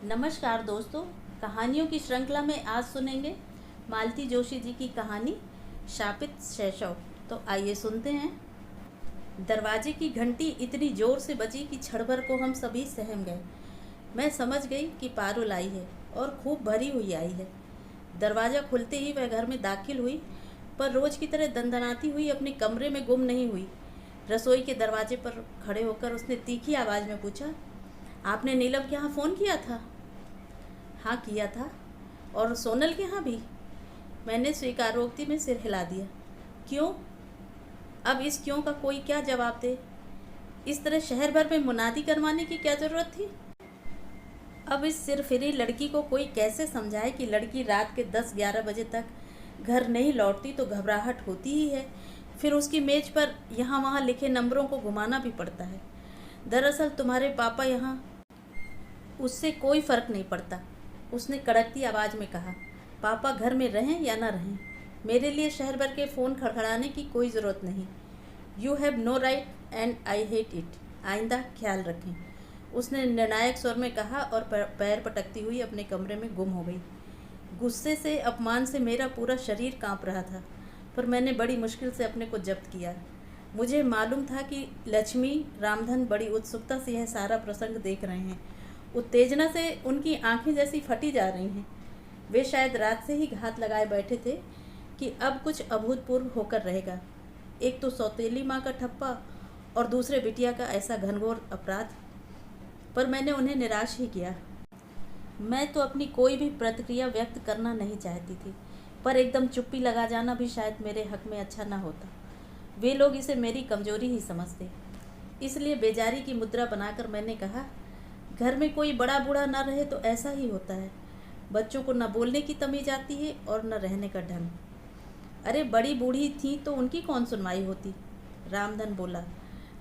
नमस्कार दोस्तों, कहानियों की श्रृंखला में आज सुनेंगे मालती जोशी जी की कहानी शापित शैशव। तो आइए सुनते हैं। दरवाजे की घंटी इतनी जोर से बजी कि क्षण भर को हम सभी सहम गए। मैं समझ गई कि पारुल आई है और खूब भरी हुई आई है। दरवाज़ा खुलते ही वह घर में दाखिल हुई, पर रोज की तरह दंदनाती हुई अपने कमरे में गुम नहीं हुई। रसोई के दरवाजे पर खड़े होकर उसने तीखी आवाज़ में पूछा, आपने नीलम के यहाँ फ़ोन किया था? हाँ किया था। और सोनल के यहाँ भी? मैंने स्वीकारोक्ति में सिर हिला दिया। क्यों? अब इस क्यों का कोई क्या जवाब दे? इस तरह शहर भर में मुनादी करवाने की क्या ज़रूरत थी? अब इस सिरफिरी लड़की को कोई कैसे समझाए कि लड़की रात के 10-11 बजे तक घर नहीं लौटती तो घबराहट होती ही है। फिर उसकी मेज पर यहाँ वहाँ लिखे नंबरों को घुमाना भी पड़ता है। दरअसल तुम्हारे पापा यहाँ, उससे कोई फ़र्क नहीं पड़ता, उसने कड़कती आवाज़ में कहा। पापा घर में रहें या ना रहें, मेरे लिए शहर भर के फ़ोन खड़खड़ाने की कोई ज़रूरत नहीं। You have no right and I hate it. आइंदा ख्याल रखें, उसने निर्णायक स्वर में कहा और पैर पटकती हुई अपने कमरे में गुम हो गई। गुस्से से, अपमान से मेरा पूरा शरीर कांप रहा था, पर मैंने बड़ी मुश्किल से अपने को जब्त किया। मुझे मालूम था कि लक्ष्मी, रामधन बड़ी उत्सुकता से यह सारा प्रसंग देख रहे हैं। उत्तेजना से उनकी आंखें जैसी फटी जा रही हैं। वे शायद रात से ही घात लगाए बैठे थे कि अब कुछ अभूतपूर्व होकर रहेगा। एक तो सौतेली माँ का ठप्पा और दूसरे बिटिया का ऐसा घनघोर अपराध। पर मैंने उन्हें निराश ही किया। मैं तो अपनी कोई भी प्रतिक्रिया व्यक्त करना नहीं चाहती थी, पर एकदम चुप्पी लगा जाना भी शायद मेरे हक में अच्छा ना होता। वे लोग इसे मेरी कमजोरी ही समझते। इसलिए बेजारी की मुद्रा बनाकर मैंने कहा, घर में कोई बड़ा बूढ़ा न रहे तो ऐसा ही होता है। बच्चों को न बोलने की तमीज आती है और न रहने का ढंग। अरे बड़ी बूढ़ी थी तो उनकी कौन सुनवाई होती? रामधन बोला।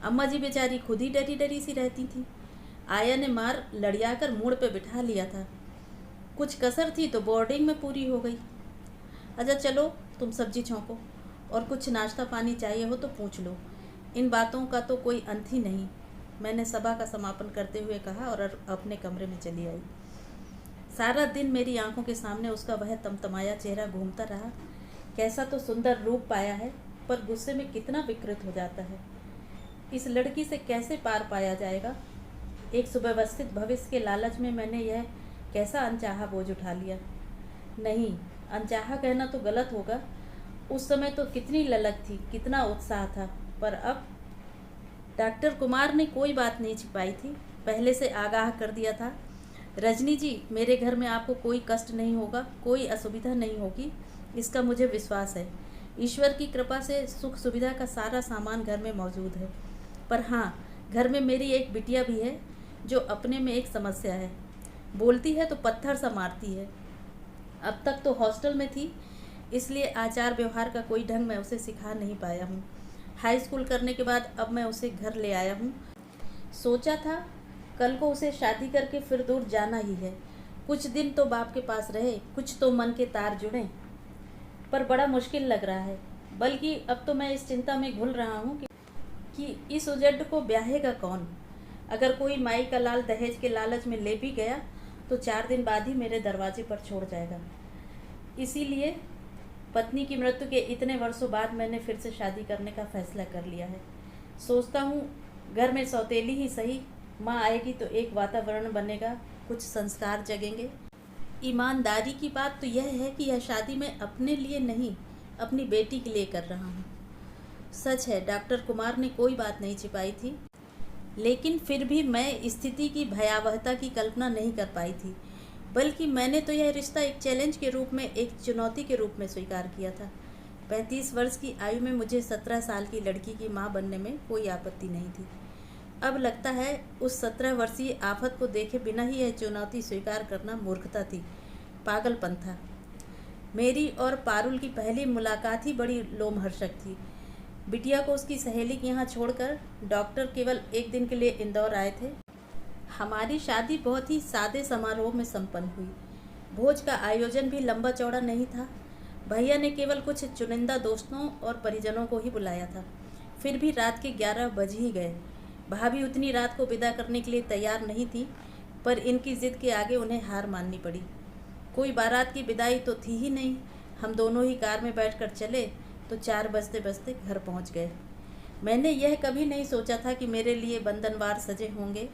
अम्मा जी बेचारी खुद ही डरी डरी सी रहती थी। आया ने मार लड़ियाकर मूड पे बिठा लिया था। कुछ कसर थी तो बोर्डिंग में पूरी हो गई। अच्छा चलो, तुम सब्जी छौंको और कुछ नाश्ता पानी चाहिए हो तो पूछ लो। इन बातों का तो कोई अंत ही नहीं, मैंने सभा का समापन करते हुए कहा और अपने कमरे में चली आई। सारा दिन मेरी आंखों के सामने उसका वह तमतमाया चेहरा घूमता रहा। कैसा तो सुंदर रूप पाया है, पर गुस्से में कितना विकृत हो जाता है। इस लड़की से कैसे पार पाया जाएगा? एक सुव्यवस्थित भविष्य के लालच में मैंने यह कैसा अनचाहा बोझ उठा लिया। नहीं, अनचाहा कहना तो गलत होगा। उस समय तो कितनी ललक थी, कितना उत्साह था, पर अब डॉक्टर कुमार ने कोई बात नहीं छिपाई थी, पहले से आगाह कर दिया था। रजनी जी, मेरे घर में आपको कोई कष्ट नहीं होगा, कोई असुविधा नहीं होगी, इसका मुझे विश्वास है। ईश्वर की कृपा से सुख सुविधा का सारा सामान घर में मौजूद है। पर हाँ, घर में मेरी एक बिटिया भी है जो अपने में एक समस्या है। बोलती है तो पत्थर सा मारती है। अब तक तो हॉस्टल में थी, इसलिए आचार व्यवहार का कोई ढंग मैं उसे सिखा नहीं पाया हूँ। हाई स्कूल करने के बाद अब मैं उसे घर ले आया हूँ। सोचा था कल को उसे शादी करके फिर दूर जाना ही है। कुछ दिन तो बाप के पास रहे, कुछ तो मन के तार जुड़े, पर बड़ा मुश्किल लग रहा है। बल्कि अब तो मैं इस चिंता में घुल रहा हूँ कि इस उजड़ को ब्याहेगा कौन। अगर कोई माई का लाल दहेज के लालच में ले भी गया तो 4 दिन बाद ही मेरे दरवाजे पर छोड़ जाएगा। इसीलिए पत्नी की मृत्यु के इतने वर्षों बाद मैंने फिर से शादी करने का फैसला कर लिया है। सोचता हूँ घर में सौतेली ही सही, माँ आएगी तो एक वातावरण बनेगा, कुछ संस्कार जगेंगे। ईमानदारी की बात तो यह है कि यह शादी मैं अपने लिए नहीं, अपनी बेटी के लिए कर रहा हूँ। सच है, डॉक्टर कुमार ने कोई बात नहीं छिपाई थी, लेकिन फिर भी मैं स्थिति की भयावहता की कल्पना नहीं कर पाई थी। बल्कि मैंने तो यह रिश्ता एक चैलेंज के रूप में, एक चुनौती के रूप में स्वीकार किया था। 35 वर्ष की आयु में मुझे 17 साल की लड़की की माँ बनने में कोई आपत्ति नहीं थी। अब लगता है उस 17 वर्षीय आफत को देखे बिना ही यह चुनौती स्वीकार करना मूर्खता थी, पागलपन था। मेरी और पारुल की पहली मुलाकात ही बड़ी लोमहर्षक थी। बिटिया को उसकी सहेली के यहाँ छोड़कर डॉक्टर केवल एक दिन के लिए इंदौर आए थे। हमारी शादी बहुत ही सादे समारोह में संपन्न हुई। भोज का आयोजन भी लंबा चौड़ा नहीं था। भैया ने केवल कुछ चुनिंदा दोस्तों और परिजनों को ही बुलाया था। फिर भी रात के 11 बज ही गए। भाभी उतनी रात को विदा करने के लिए तैयार नहीं थी। पर इनकी ज़िद के आगे उन्हें हार माननी पड़ी। कोई बारात की विदाई तो थी ही नहीं। हम दोनों ही कार में बैठकर चले तो 4 बजते बजते घर पहुंच गए। मैंने यह कभी नहीं सोचा था कि मेरे लिए बंधनवार सजे होंगे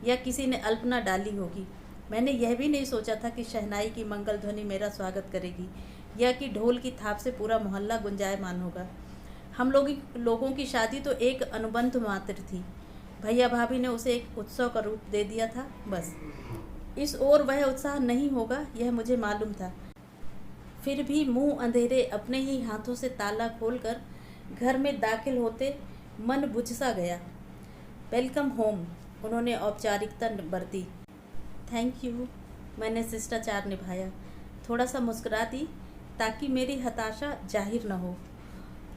या किसी ने अल्पना डाली होगी। मैंने यह भी नहीं सोचा था कि शहनाई की मंगल ध्वनि मेरा स्वागत करेगी या कि ढोल की थाप से पूरा मोहल्ला गुंजायमान होगा। हम लोगों की शादी तो एक अनुबंध मात्र थी। भैया भाभी ने उसे एक उत्सव का रूप दे दिया था, बस। इस ओर वह उत्साह नहीं होगा, यह मुझे मालूम था। फिर भी मुंह अंधेरे अपने ही हाथों से ताला खोलकर घर में दाखिल होते मन बुझ सा गया। वेलकम होम, उन्होंने औपचारिकता बरती। थैंक यू, मैंने शिष्टाचार निभाया। थोड़ा सा मुस्कुरा दी ताकि मेरी हताशा जाहिर न हो।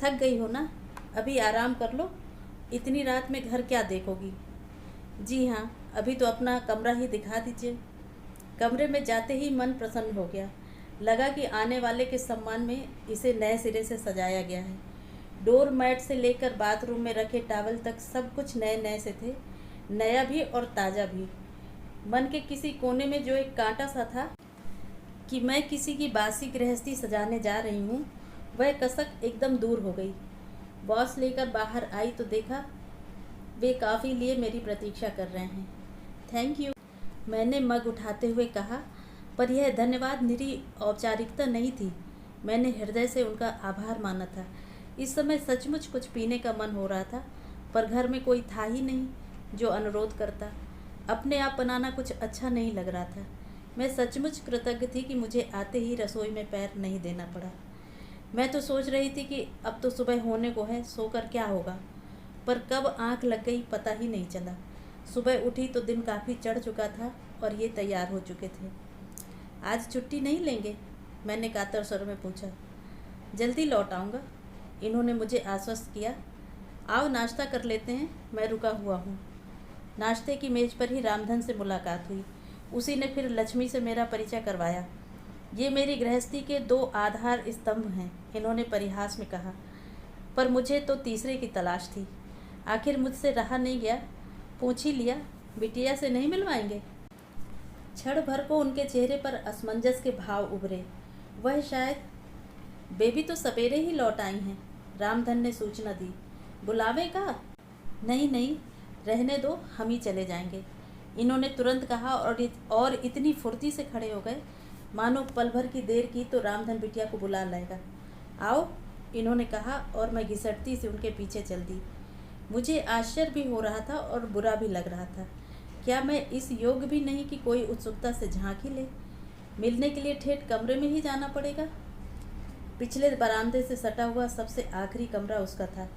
थक गई हो ना, अभी आराम कर लो। इतनी रात में घर क्या देखोगी? जी हाँ, अभी तो अपना कमरा ही दिखा दीजिए। कमरे में जाते ही मन प्रसन्न हो गया। लगा कि आने वाले के सम्मान में इसे नए सिरे से सजाया गया है। डोर मैट से लेकर बाथरूम में रखे टॉवल तक सब कुछ नए नए से थे, नया भी और ताज़ा भी। मन के किसी कोने में जो एक कांटा सा था कि मैं किसी की बासी गृहस्थी सजाने जा रही हूँ, वह कसक एकदम दूर हो गई। बॉस लेकर बाहर आई तो देखा वे कॉफ़ी लिए मेरी प्रतीक्षा कर रहे हैं। थैंक यू, मैंने मग उठाते हुए कहा, पर यह धन्यवाद निरी औपचारिकता नहीं थी। मैंने हृदय से उनका आभार माना था। इस समय सचमुच कुछ पीने का मन हो रहा था, पर घर में कोई था ही नहीं जो अनुरोध करता। अपने आप बनाना कुछ अच्छा नहीं लग रहा था। मैं सचमुच कृतज्ञ थी कि मुझे आते ही रसोई में पैर नहीं देना पड़ा। मैं तो सोच रही थी कि अब तो सुबह होने को है, सोकर क्या होगा, पर कब आंख लग गई पता ही नहीं चला। सुबह उठी तो दिन काफ़ी चढ़ चुका था और ये तैयार हो चुके थे। आज छुट्टी नहीं लेंगे? मैंने कातर स्वर में पूछा। जल्दी लौट आऊँगा, इन्होंने मुझे आश्वस्त किया। आओ नाश्ता कर लेते हैं, मैं रुका हुआ हूँ। नाश्ते की मेज़ पर ही रामधन से मुलाकात हुई। उसी ने फिर लक्ष्मी से मेरा परिचय करवाया। ये मेरी गृहस्थी के 2 आधार स्तंभ हैं, इन्होंने परिहास में कहा। पर मुझे तो तीसरे की तलाश थी। आखिर मुझसे रहा नहीं गया, पूछ ही लिया, बिटिया से नहीं मिलवाएंगे? क्षण भर को उनके चेहरे पर असमंजस के भाव उभरे। वह शायद बेबी तो सवेरे ही लौट आई हैं, रामधन ने सूचना दी। बुलावे का? नहीं नहीं, रहने दो, हम ही चले जाएंगे, इन्होंने तुरंत कहा और इतनी फुर्ती से खड़े हो गए मानो पल भर की देर की तो रामधन बिटिया को बुला लाएगा। आओ, इन्होंने कहा और मैं घिसटती से उनके पीछे चल दी। मुझे आश्चर्य भी हो रहा था और बुरा भी लग रहा था। क्या मैं इस योग्य भी नहीं कि कोई उत्सुकता से झांक ही ले? मिलने के लिए ठेठ कमरे में ही जाना पड़ेगा। पिछले बरामदे से सटा हुआ सबसे आखिरी कमरा उसका था।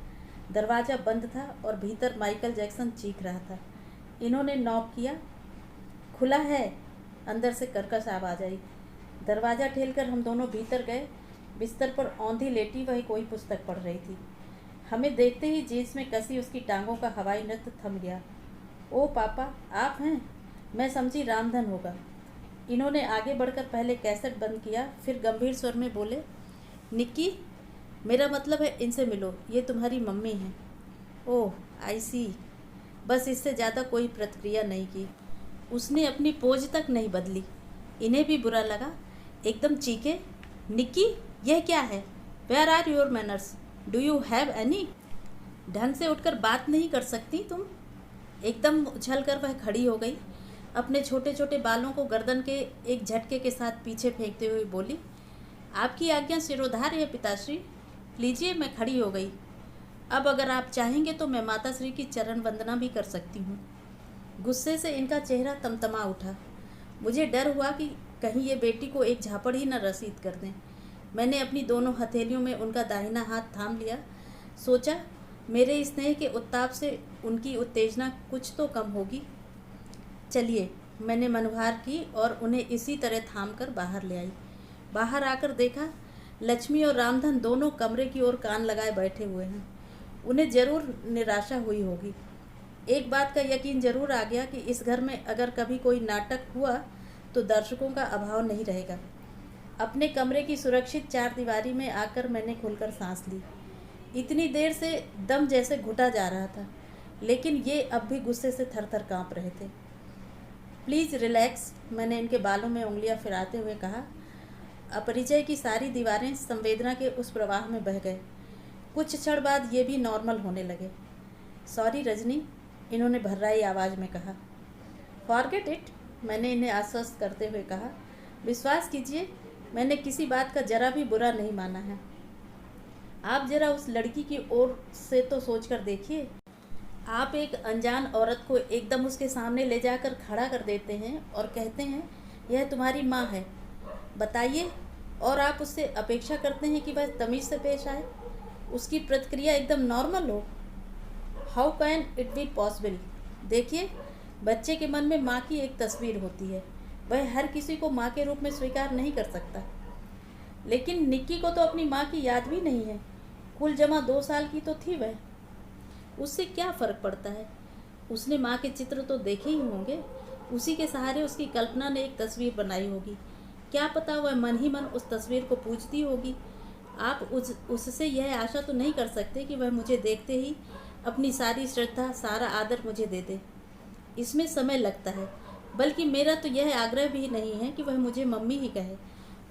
दरवाज़ा बंद था और भीतर माइकल जैक्सन चीख रहा था। इन्होंने नॉक किया। खुला है, अंदर से कर्कश आवाज़ आई। दरवाज़ा ठेलकर हम दोनों भीतर गए। बिस्तर पर औंधी लेटी वह कोई पुस्तक पढ़ रही थी। हमें देखते ही जींस में कसी उसकी टांगों का हवाई नृत्य थम गया। ओ पापा, आप हैं? मैं समझी रामधन होगा। इन्होंने आगे बढ़कर पहले कैसेट बंद किया, फिर गंभीर स्वर में बोले, निक्की, मेरा मतलब है इनसे मिलो, ये तुम्हारी मम्मी हैं। ओह, आई सी। बस इससे ज़्यादा कोई प्रतिक्रिया नहीं की। उसने अपनी पोज तक नहीं बदली। इन्हें भी बुरा लगा, एकदम चीखे, निक्की, यह क्या है? Where are your manners? Do you have any? ढंग से उठकर बात नहीं कर सकती तुम? एकदम उछलकर वह खड़ी हो गई। अपने छोटे छोटे बालों को गर्दन के एक झटके के साथ पीछे फेंकते हुए बोली, आपकी आज्ञा सिरोधार है पिताश्री। लीजिए, मैं खड़ी हो गई। अब अगर आप चाहेंगे तो मैं माताश्री की चरण वंदना भी कर सकती हूँ। गुस्से से इनका चेहरा तमतमा उठा। मुझे डर हुआ कि कहीं ये बेटी को एक झापड़ ही न रसीद कर दें। मैंने अपनी दोनों हथेलियों में उनका दाहिना हाथ थाम लिया। सोचा मेरे स्नेह के उत्ताप से उनकी उत्तेजना कुछ तो कम होगी। चलिए, मैंने मनोहार की और उन्हें इसी तरह थाम कर बाहर ले आई। बाहर आकर देखा लक्ष्मी और रामधन दोनों कमरे की ओर कान लगाए बैठे हुए हैं। उन्हें जरूर निराशा हुई होगी। एक बात का यकीन जरूर आ गया कि इस घर में अगर कभी कोई नाटक हुआ तो दर्शकों का अभाव नहीं रहेगा। अपने कमरे की सुरक्षित 4 दीवारी में आकर मैंने खुलकर सांस ली। इतनी देर से दम जैसे घुटा जा रहा था, लेकिन ये अब भी गुस्से से थर थर काँप रहे थे। प्लीज़ रिलैक्स, मैंने इनके बालों में उंगलियां फिराते हुए कहा। अपरिचय की सारी दीवारें संवेदना के उस प्रवाह में बह गए। कुछ क्षण बाद ये भी नॉर्मल होने लगे। सॉरी रजनी, इन्होंने भर्राई आवाज़ में कहा। फॉरगेट इट, मैंने इन्हें आश्वस्त करते हुए कहा। विश्वास कीजिए, मैंने किसी बात का जरा भी बुरा नहीं माना है। आप जरा उस लड़की की ओर से तो सोच कर देखिए। आप एक अनजान औरत को एकदम उसके सामने ले जाकर खड़ा कर देते हैं और कहते हैं यह तुम्हारी माँ है। बताइए, और आप उससे अपेक्षा करते हैं कि वह तमीज़ से पेश आए, उसकी प्रतिक्रिया एकदम नॉर्मल हो। How can it be possible? देखिए, बच्चे के मन में माँ की एक तस्वीर होती है, वह हर किसी को माँ के रूप में स्वीकार नहीं कर सकता। लेकिन निक्की को तो अपनी माँ की याद भी नहीं है। कुल जमा 2 साल की तो थी वह। उससे क्या फ़र्क पड़ता है? उसने माँ के चित्र तो देखे ही होंगे, उसी के सहारे उसकी कल्पना ने एक तस्वीर बनाई होगी। क्या पता वह मन ही मन उस तस्वीर को पूजती होगी। आप उससे यह आशा तो नहीं कर सकते कि वह मुझे देखते ही अपनी सारी श्रद्धा, सारा आदर मुझे दे दे। इसमें समय लगता है, बल्कि मेरा तो यह आग्रह भी नहीं है कि वह मुझे मम्मी ही कहे।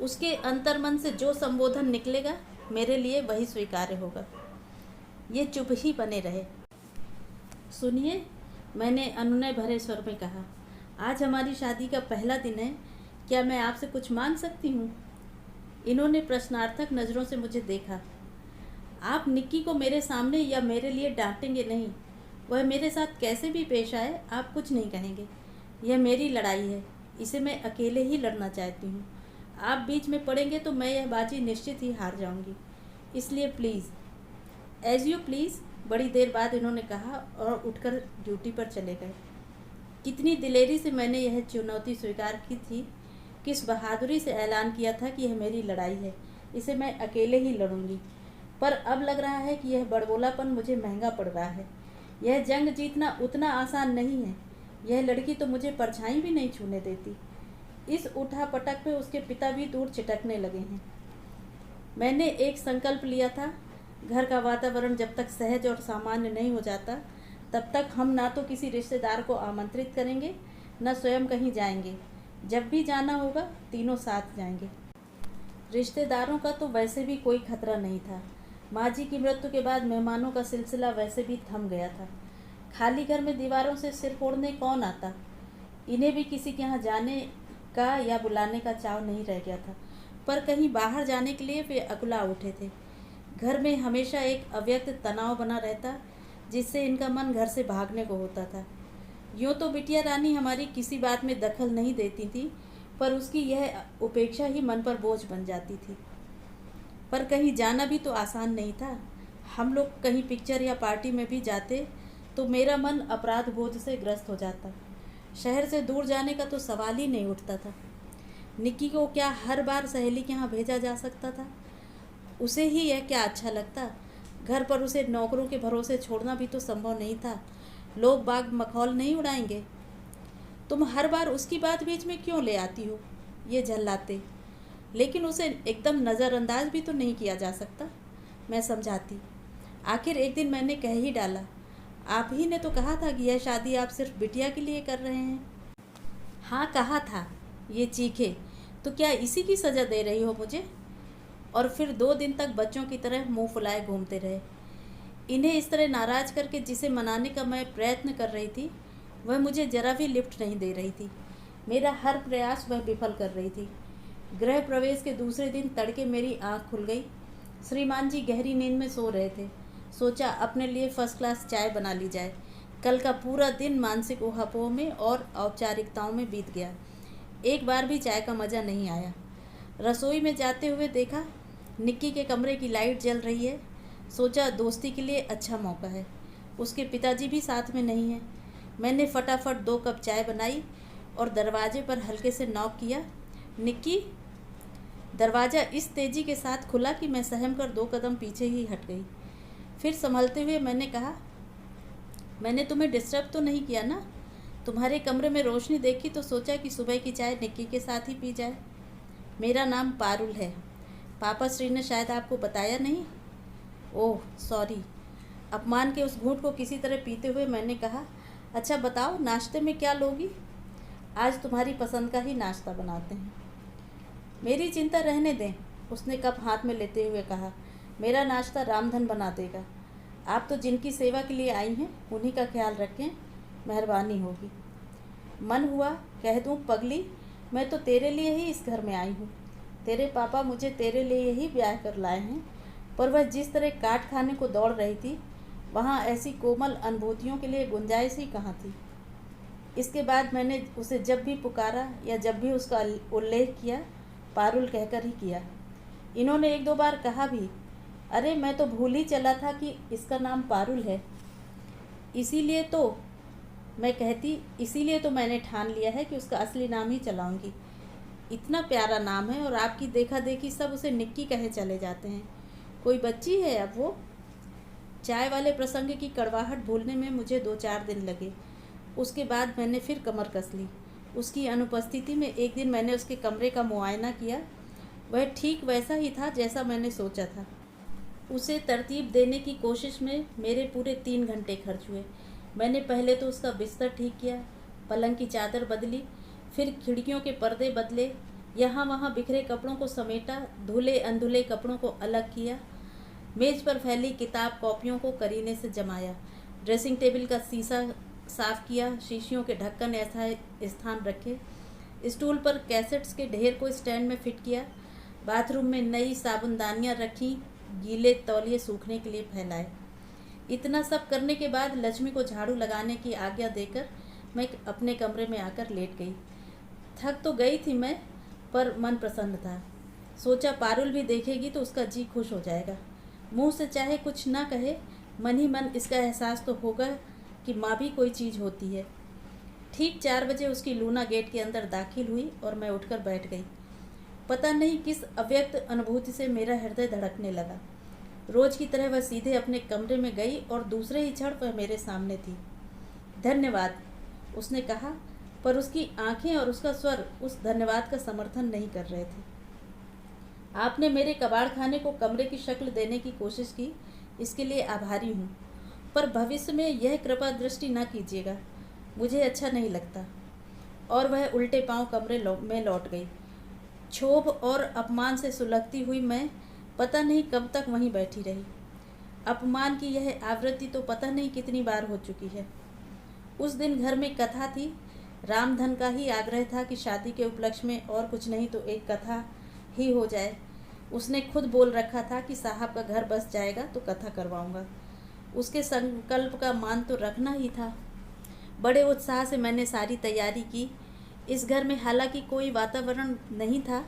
उसके अंतर्मन से जो संबोधन निकलेगा मेरे लिए वही स्वीकार्य होगा। ये चुप ही बने रहे। सुनिए, मैंने अनुनय भरे स्वर में कहा, आज हमारी शादी का पहला दिन है, क्या मैं आपसे कुछ मांग सकती हूँ? इन्होंने प्रश्नार्थक नज़रों से मुझे देखा। आप निक्की को मेरे सामने या मेरे लिए डांटेंगे नहीं। वह मेरे साथ कैसे भी पेश आए, आप कुछ नहीं कहेंगे। यह मेरी लड़ाई है, इसे मैं अकेले ही लड़ना चाहती हूँ। आप बीच में पड़ेंगे तो मैं यह बाजी निश्चित ही हार जाऊँगी। इसलिए प्लीज़, एज यू प्लीज़। बड़ी देर बाद इन्होंने कहा और उठकर ड्यूटी पर चले गए। कितनी दिलेरी से मैंने यह चुनौती स्वीकार की थी, किस बहादुरी से ऐलान किया था कि यह मेरी लड़ाई है, इसे मैं अकेले ही लड़ूंगी। पर अब लग रहा है कि यह बड़बोलापन मुझे महंगा पड़ रहा है। यह जंग जीतना उतना आसान नहीं है। यह लड़की तो मुझे परछाई भी नहीं छूने देती। इस उठा-पटक पे उसके पिता भी दूर छिटकने लगे हैं। मैंने एक संकल्प लिया था, घर का वातावरण जब तक सहज और सामान्य नहीं हो जाता, तब तक हम ना तो किसी रिश्तेदार को आमंत्रित करेंगे, न स्वयं कहीं जाएंगे। जब भी जाना होगा, तीनों साथ जाएंगे। रिश्तेदारों का तो वैसे भी कोई खतरा नहीं था। माँ जी की मृत्यु के बाद मेहमानों का सिलसिला वैसे भी थम गया था। खाली घर में दीवारों से सिर फोड़ने कौन आता? इन्हें भी किसी के यहाँ जाने का या बुलाने का चाव नहीं रह गया था, पर कहीं बाहर जाने के लिए वे अकुला उठे थे। घर में हमेशा एक अव्यक्त तनाव बना रहता, जिससे इनका मन घर से भागने को होता था। यूँ तो बिटिया रानी हमारी किसी बात में दखल नहीं देती थी, पर उसकी यह उपेक्षा ही मन पर बोझ बन जाती थी। पर कहीं जाना भी तो आसान नहीं था। हम लोग कहीं पिक्चर या पार्टी में भी जाते तो मेरा मन अपराध बोध से ग्रस्त हो जाता। शहर से दूर जाने का तो सवाल ही नहीं उठता था। निक्की को क्या हर बार सहेली के यहाँ भेजा जा सकता था? उसे ही यह क्या अच्छा लगता? घर पर उसे नौकरों के भरोसे छोड़ना भी तो संभव नहीं था। लोग बाग मखौल नहीं उड़ाएंगे। तुम हर बार उसकी बात बीच में क्यों ले आती हो? ये झल्लाते। लेकिन उसे एकदम नज़रअंदाज भी तो नहीं किया जा सकता। मैं समझाती। आखिर एक दिन मैंने कह ही डाला, आप ही ने तो कहा था कि यह शादी आप सिर्फ बिटिया के लिए कर रहे हैं। हाँ कहा था। ये चीखे। तो क्या इसी की सज़ा दे रही हो मुझे? और फिर 2 दिन तक बच्चों की तरह मुंह फुलाए घूमते रहे। इन्हें इस तरह नाराज़ करके जिसे मनाने का मैं प्रयत्न कर रही थी, वह मुझे जरा भी लिफ्ट नहीं दे रही थी। मेरा हर प्रयास वह विफल कर रही थी। गृह प्रवेश के दूसरे दिन तड़के मेरी आँख खुल गई। श्रीमान जी गहरी नींद में सो रहे थे। सोचा अपने लिए फर्स्ट क्लास चाय बना ली जाए। कल का पूरा दिन मानसिक ऊहापोह में और औपचारिकताओं में बीत गया। एक बार भी चाय का मज़ा नहीं आया। रसोई में जाते हुए देखा निक्की के कमरे की लाइट जल रही है। सोचा दोस्ती के लिए अच्छा मौका है। उसके पिताजी भी साथ में नहीं हैं। मैंने फटाफट 2 कप चाय बनाई और दरवाजे पर हल्के से नॉक किया। निक्की। दरवाज़ा इस तेज़ी के साथ खुला कि मैं सहम कर 2 कदम पीछे ही हट गई। फिर संभलते हुए मैंने कहा, मैंने तुम्हें डिस्टर्ब तो नहीं किया ना? तुम्हारे कमरे में रोशनी देखी तो सोचा कि सुबह की चाय निक्की के साथ ही पी जाए। मेरा नाम पारुल है। पापा श्री ने शायद आपको बताया नहीं? Oh sorry. अपमान के उस घूंट को किसी तरह पीते हुए मैंने कहा, अच्छा बताओ नाश्ते में क्या लोगी? आज तुम्हारी पसंद का ही नाश्ता बनाते हैं। मेरी चिंता रहने दें, उसने कप हाथ में लेते हुए कहा। मेरा नाश्ता रामधन बना देगा। आप तो जिनकी सेवा के लिए आई हैं उन्हीं का ख्याल रखें, मेहरबानी होगी। मन हुआ कह दूं, पगली, मैं तो तेरे लिए ही इस घर में आई हूँ। तेरे पापा मुझे तेरे लिए ही ब्याह कर लाए हैं। पर वह जिस तरह काट खाने को दौड़ रही थी, वहाँ ऐसी कोमल अनुभूतियों के लिए गुंजाइश ही कहाँ थी। इसके बाद मैंने उसे जब भी पुकारा या जब भी उसका उल्लेख किया, पारुल कहकर ही किया। इन्होंने एक दो बार कहा भी, अरे मैं तो भूल ही चला था कि इसका नाम पारुल है। इसीलिए तो मैंने ठान लिया है कि उसका असली नाम ही चलाऊंगी। इतना प्यारा नाम है और आपकी देखा देखी सब उसे निक्की कहे चले जाते हैं। कोई बच्ची है अब वो। चाय वाले प्रसंग की कड़वाहट भूलने में मुझे 2-4 दिन लगे। उसके बाद मैंने फिर कमर कस ली। उसकी अनुपस्थिति में एक दिन मैंने उसके कमरे का मुआयना किया। वह ठीक वैसा ही था जैसा मैंने सोचा था। उसे तरतीब देने की कोशिश में मेरे पूरे 3 घंटे खर्च हुए। मैंने पहले तो उसका बिस्तर ठीक किया, पलंग की चादर बदली, फिर खिड़कियों के पर्दे बदले, यहाँ वहाँ बिखरे कपड़ों को समेटा, धुले अनधुले कपड़ों को अलग किया, मेज पर फैली किताब कॉपियों को करीने से जमाया, ड्रेसिंग टेबल का शीशा साफ किया, शीशियों के ढक्कन ऐसा स्थान रखे, स्टूल पर कैसेट्स के ढेर को स्टैंड में फिट किया, बाथरूम में नई साबुनदानियाँ रखी, गीले तौलिए सूखने के लिए फैलाए। इतना सब करने के बाद लक्ष्मी को झाड़ू लगाने की आज्ञा देकर मैं अपने कमरे में आकर लेट गई। थक तो गई थी मैं, पर मन प्रसन्न था। सोचा पारुल भी देखेगी तो उसका जी खुश हो जाएगा। मुंह से चाहे कुछ ना कहे, मन ही मन इसका एहसास तो होगा कि माँ भी कोई चीज़ होती है। ठीक 4 बजे उसकी लूना गेट के अंदर दाखिल हुई और मैं उठकर बैठ गई। पता नहीं किस अव्यक्त अनुभूति से मेरा हृदय धड़कने लगा। रोज की तरह वह सीधे अपने कमरे में गई और दूसरे ही क्षण वह मेरे सामने थी। धन्यवाद, उसने कहा, पर उसकी आंखें और उसका स्वर उस धन्यवाद का समर्थन नहीं कर रहे थे। आपने मेरे कबाड़ खाने को कमरे की शक्ल देने की कोशिश की, इसके लिए आभारी हूँ, पर भविष्य में यह कृपा दृष्टि न कीजिएगा, मुझे अच्छा नहीं लगता। और वह उल्टे पांव कमरे में लौट गई। क्षोभ और अपमान से सुलगती हुई मैं पता नहीं कब तक वहीं बैठी रही। अपमान की यह आवृत्ति तो पता नहीं कितनी बार हो चुकी है। उस दिन घर में कथा थी। रामधन का ही आग्रह था कि शादी के उपलक्ष्य में और कुछ नहीं तो एक कथा ही हो जाए। उसने खुद बोल रखा था कि साहब का घर बस जाएगा तो कथा करवाऊंगा। उसके संकल्प का मान तो रखना ही था। बड़े उत्साह से मैंने सारी तैयारी की। इस घर में हालांकि कोई वातावरण नहीं था,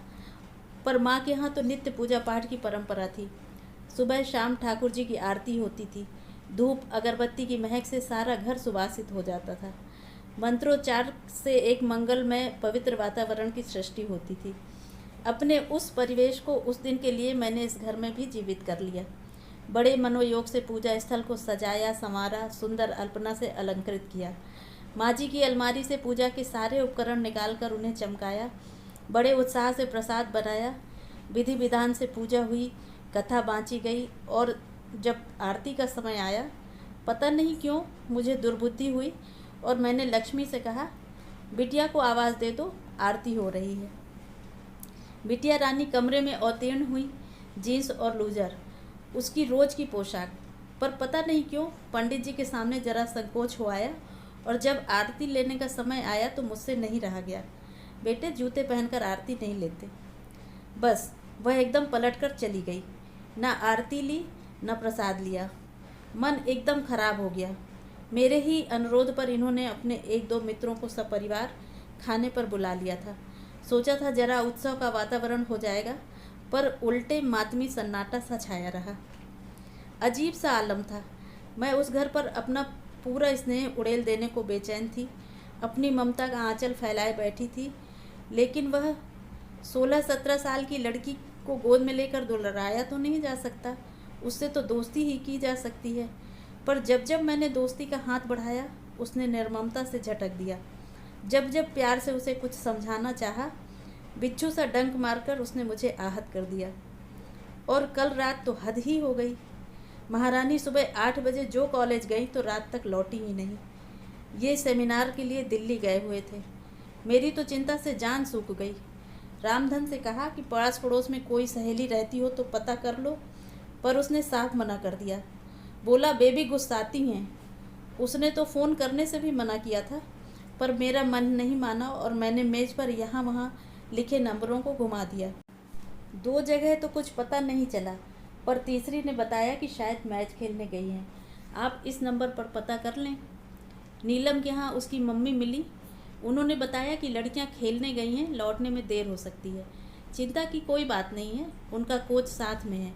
पर माँ के यहाँ तो नित्य पूजा पाठ की परंपरा थी। सुबह शाम ठाकुर जी की आरती होती थी। धूप अगरबत्ती की महक से सारा घर सुवासित हो जाता था। मंत्रोच्चार से एक मंगलमय पवित्र वातावरण की सृष्टि होती थी। अपने उस परिवेश को उस दिन के लिए मैंने इस घर में भी जीवित कर लिया। बड़े मनोयोग से पूजा स्थल को सजाया संवारा, सुंदर अल्पना से अलंकृत किया। माँ जी की अलमारी से पूजा के सारे उपकरण निकालकर उन्हें चमकाया। बड़े उत्साह से प्रसाद बनाया। विधि विधान से पूजा हुई, कथा बाँची गई और जब आरती का समय आया, पता नहीं क्यों मुझे दुर्बुद्धि हुई और मैंने लक्ष्मी से कहा, बिटिया को आवाज़ दे दो, आरती हो रही है। बिटिया रानी कमरे में अवतीर्ण हुई, जीन्स और लूजर, उसकी रोज की पोशाक। पर पता नहीं क्यों पंडित जी के सामने जरा संकोच हो आया और जब आरती लेने का समय आया तो मुझसे नहीं रहा गया। बेटे, जूते पहनकर आरती नहीं लेते। बस वह एकदम पलटकर चली गई। ना आरती ली, न प्रसाद लिया। मन एकदम खराब हो गया। मेरे ही अनुरोध पर इन्होंने अपने 1-2 मित्रों को सपरिवार खाने पर बुला लिया था। सोचा था जरा उत्सव का वातावरण हो जाएगा, पर उल्टे मातमी सन्नाटा सा छाया रहा। अजीब सा आलम था। मैं उस घर पर अपना पूरा स्नेह उड़ेल देने को बेचैन थी। अपनी ममता का आंचल फैलाए बैठी थी, लेकिन वह 16-17 साल की लड़की को गोद में लेकर दुलराया तो नहीं जा सकता। उससे तो दोस्ती ही की जा सकती है। पर जब जब मैंने दोस्ती का हाथ बढ़ाया, उसने निर्ममता से झटक दिया। जब जब प्यार से उसे कुछ समझाना चाहा, बिच्छू सा डंक मारकर उसने मुझे आहत कर दिया। और कल रात तो हद ही हो गई। महारानी सुबह 8 बजे जो कॉलेज गई तो रात तक लौटी ही नहीं। ये सेमिनार के लिए दिल्ली गए हुए थे। मेरी तो चिंता से जान सूख गई। रामधन से कहा कि पास पड़ोस में कोई सहेली रहती हो तो पता कर लो, पर उसने साफ मना कर दिया। बोला बेबी गुस्साती हैं। उसने तो फ़ोन करने से भी मना किया था, पर मेरा मन नहीं माना और मैंने मेज़ पर यहाँ वहाँ लिखे नंबरों को घुमा दिया। 2 जगह तो कुछ पता नहीं चला, पर तीसरी ने बताया कि शायद मैच खेलने गई हैं। आप इस नंबर पर पता कर लें। नीलम के यहाँ उसकी मम्मी मिली। उन्होंने बताया कि लड़कियां खेलने गई हैं, लौटने में देर हो सकती है। चिंता की कोई बात नहीं है, उनका कोच साथ में है।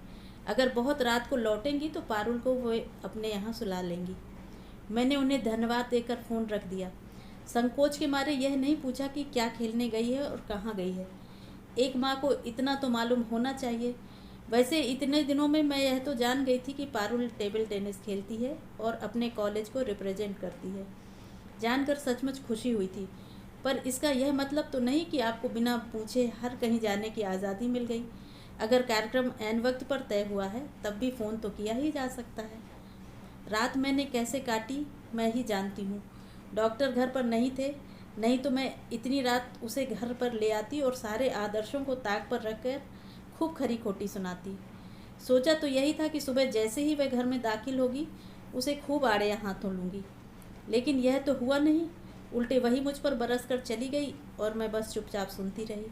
अगर बहुत रात को लौटेंगी तो पारुल को वो अपने यहाँ सुला लेंगी। मैंने उन्हें धन्यवाद देकर फ़ोन रख दिया। संकोच के मारे यह नहीं पूछा कि क्या खेलने गई है और कहाँ गई है। एक माँ को इतना तो मालूम होना चाहिए। वैसे इतने दिनों में मैं यह तो जान गई थी कि पारुल टेबल टेनिस खेलती है और अपने कॉलेज को रिप्रेजेंट करती है। जानकर सचमुच खुशी हुई थी, पर इसका यह मतलब तो नहीं कि आपको बिना पूछे हर कहीं जाने की आज़ादी मिल गई। अगर कार्यक्रम ऐन वक्त पर तय हुआ है तब भी फ़ोन तो किया ही जा सकता है। रात मैंने कैसे काटी मैं ही जानती हूँ। डॉक्टर घर पर नहीं थे, नहीं तो मैं इतनी रात उसे घर पर ले आती और सारे आदर्शों को ताक पर रखकर खूब खरी खोटी सुनाती। सोचा तो यही था कि सुबह जैसे ही वह घर में दाखिल होगी उसे खूब आड़े हाथों लूँगी, लेकिन यह तो हुआ नहीं। उल्टे वही मुझ पर बरस कर चली गई और मैं बस चुपचाप सुनती रही।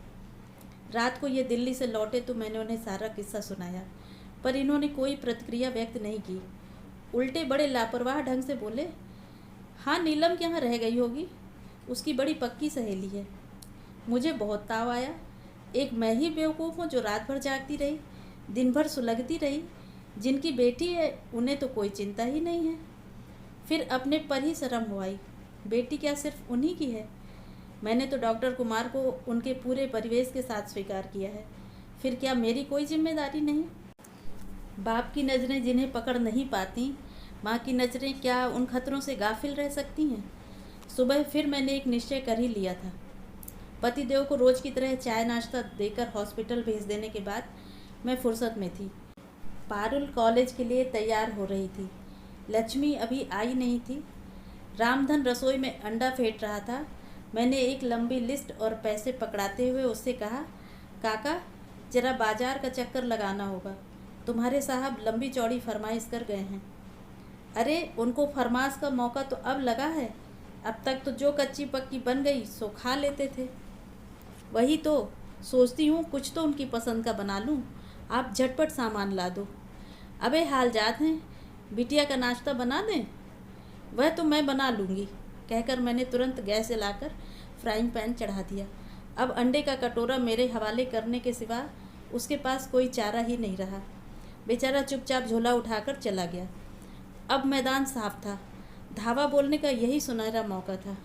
रात को ये दिल्ली से लौटे तो मैंने उन्हें सारा किस्सा सुनाया, पर इन्होंने कोई प्रतिक्रिया व्यक्त नहीं की। उल्टे बड़े लापरवाह ढंग से बोले, हाँ नीलम के यहाँ रह गई होगी, उसकी बड़ी पक्की सहेली है। मुझे बहुत ताव आया। एक मैं ही बेवकूफ़ हूँ जो रात भर जागती रही, दिन भर सुलगती रही। जिनकी बेटी है उन्हें तो कोई चिंता ही नहीं है। फिर अपने पर ही शर्म हो आई। बेटी क्या सिर्फ उन्हीं की है? मैंने तो डॉक्टर कुमार को उनके पूरे परिवेश के साथ स्वीकार किया है। फिर क्या मेरी कोई जिम्मेदारी नहीं? बाप की नज़रें जिन्हें पकड़ नहीं पाती, माँ की नज़रें क्या उन खतरों से गाफिल रह सकती हैं? सुबह फिर मैंने एक निश्चय कर ही लिया था। पतिदेव को रोज़ की तरह चाय नाश्ता देकर हॉस्पिटल भेज देने के बाद मैं फुर्सत में थी। पारुल कॉलेज के लिए तैयार हो रही थी। लक्ष्मी अभी आई नहीं थी। रामधन रसोई में अंडा फेंट रहा था। मैंने एक लंबी लिस्ट और पैसे पकड़ाते हुए उससे कहा, काका जरा बाजार का चक्कर लगाना होगा, तुम्हारे साहब लंबी चौड़ी फरमाइश कर गए हैं। अरे उनको फरमाश का मौका तो अब लगा है, अब तक तो जो कच्ची पक्की बन गई सो खा लेते थे। वही तो सोचती हूँ कुछ तो उनकी पसंद का बना लूँ, आप झटपट सामान ला दो। अबे हाल जात हैं, बिटिया का नाश्ता बना दें? वह तो मैं बना लूँगी, कहकर मैंने तुरंत गैस जलाकर फ्राइंग पैन चढ़ा दिया। अब अंडे का कटोरा मेरे हवाले करने के सिवा उसके पास कोई चारा ही नहीं रहा। बेचारा चुपचाप झोला उठाकर चला गया। अब मैदान साफ था। धावा बोलने का यही सुनहरा मौका था।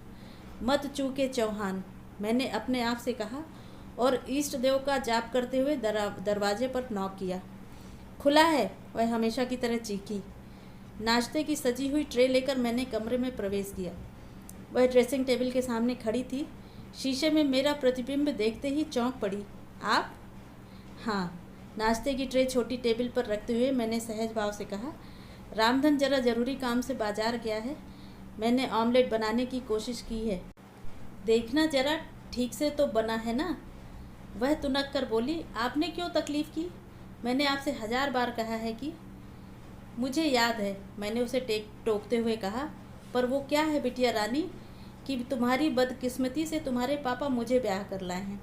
मत चूके चौहान, मैंने अपने आप से कहा और इष्ट देव का जाप करते हुए दरवाजे पर नॉक किया। खुला है, वह हमेशा की तरह चीखी। नाश्ते की सजी हुई ट्रे लेकर मैंने कमरे में प्रवेश किया। वह ड्रेसिंग टेबल के सामने खड़ी थी। शीशे में मेरा प्रतिबिंब देखते ही चौंक पड़ी। आप? हाँ। नाश्ते की ट्रे छोटी टेबल पर रखते हुए मैंने सहज भाव से कहा, रामधन जरा ज़रूरी काम से बाजार गया है, मैंने ऑमलेट बनाने की कोशिश की है, देखना जरा ठीक से तो बना है ना। वह तुनक कर बोली, आपने क्यों तकलीफ़ की? मैंने आपसे 1000 बार कहा है कि। मुझे याद है, मैंने उसे टोकते हुए कहा, पर वो क्या है बिटिया रानी कि तुम्हारी बदकिस्मती से तुम्हारे पापा मुझे ब्याह कर लाए हैं।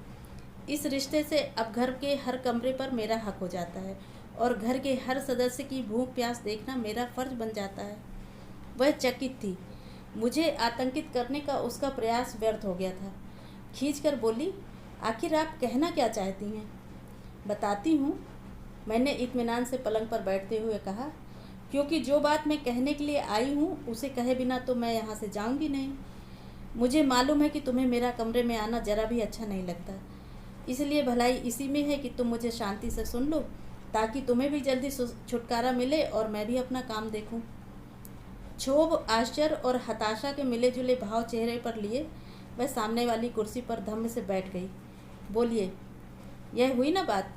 इस रिश्ते से अब घर के हर कमरे पर मेरा हक हो जाता है और घर के हर सदस्य की भूख प्यास देखना मेरा फ़र्ज बन जाता है। वह चकित थी। मुझे आतंकित करने का उसका प्रयास व्यर्थ हो गया था। खींचकर बोली, आखिर आप कहना क्या चाहती हैं? बताती हूँ, मैंने इत्मीनान से पलंग पर बैठते हुए कहा, क्योंकि जो बात मैं कहने के लिए आई हूँ उसे कहे बिना तो मैं यहाँ से जाऊँगी नहीं। मुझे मालूम है कि तुम्हें मेरा कमरे में आना जरा भी अच्छा नहीं लगता, इसलिए भलाई इसी में है कि तुम मुझे शांति से सुन लो ताकि तुम्हें भी जल्दी छुटकारा मिले और मैं भी अपना काम देखूं। क्षोभ, आश्चर्य और हताशा के मिले जुले भाव चेहरे पर लिए वह सामने वाली कुर्सी पर धम्म से बैठ गई। बोलिए, यह हुई ना बात?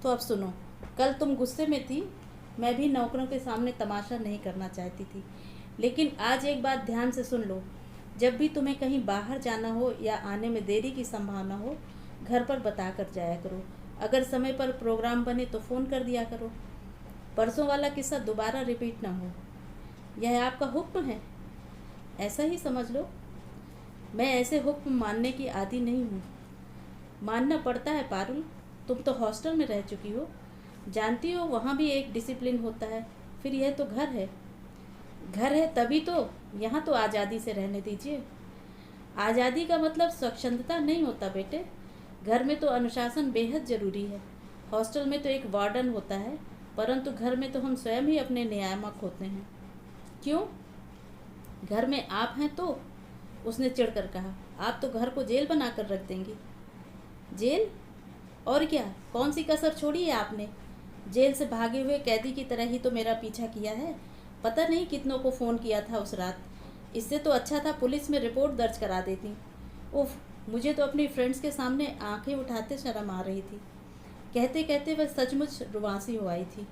तो अब सुनो। कल तुम गुस्से में थी, मैं भी नौकरों के सामने तमाशा नहीं करना चाहती थी, लेकिन आज एक बात ध्यान से सुन लो। जब भी तुम्हें कहीं बाहर जाना हो या आने में देरी की संभावना हो, घर पर बता कर जाया करो। अगर समय पर प्रोग्राम बने तो फ़ोन कर दिया करो। परसों वाला किस्सा दोबारा रिपीट ना हो। यह आपका हुक्म है, ऐसा ही समझ लो। मैं ऐसे हुक्म मानने की आदी नहीं हूँ। मानना पड़ता है पारुल, तुम तो हॉस्टल में रह चुकी हो, जानती हो वहाँ भी एक डिसिप्लिन होता है। फिर यह तो घर है। घर है तभी तो, यहाँ तो आज़ादी से रहने दीजिए। आज़ादी का मतलब स्वच्छंदता नहीं होता बेटे। घर में तो अनुशासन बेहद ज़रूरी है। हॉस्टल में तो एक वार्डन होता है, परंतु घर में तो हम स्वयं ही अपने नियामक होते हैं। क्यों? घर में आप हैं तो? उसने चिढ़कर कहा। आप तो घर को जेल बना कर रख देंगी। जेल? और क्या, कौन सी कसर छोड़ी है आपने? जेल से भागे हुए कैदी की तरह ही तो मेरा पीछा किया है। पता नहीं कितनों को फ़ोन किया था उस रात। इससे तो अच्छा था पुलिस में रिपोर्ट दर्ज करा देती। उफ, मुझे तो अपनी फ्रेंड्स के सामने आंखें उठाते शर्म आ रही थी। कहते कहते वह सचमुच रुआंसी हो आई थी।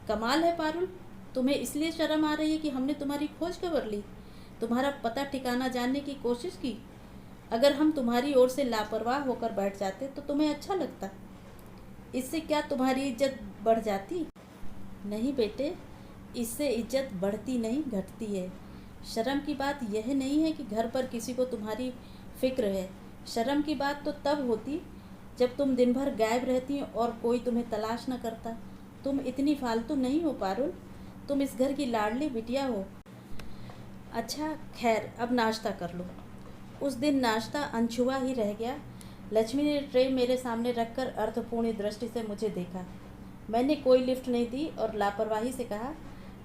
कमाल है पारुल, तुम्हें इसलिए शर्म आ रही है कि हमने तुम्हारी खोज खबर ली, तुम्हारा पता ठिकाना जानने की कोशिश की। अगर हम तुम्हारी ओर से लापरवाह होकर बैठ जाते तो तुम्हें अच्छा लगता। इससे क्या तुम्हारी इज्जत बढ़ जाती? नहीं बेटे, इससे इज्जत बढ़ती नहीं घटती है। शर्म की बात यह नहीं है कि घर पर किसी को तुम्हारी फिक्र है। शर्म की बात तो तब होती जब तुम दिन भर गायब रहती और कोई तुम्हें तलाश न करता। तुम इतनी फालतू नहीं हो पारुल, तुम इस घर की लाडली बिटिया हो। अच्छा खैर, अब नाश्ता कर लो। उस दिन नाश्ता अनछुआ ही रह गया। लक्ष्मी ने ट्रे मेरे सामने रखकर अर्थपूर्ण दृष्टि से मुझे देखा। मैंने कोई लिफ्ट नहीं दी और लापरवाही से कहा,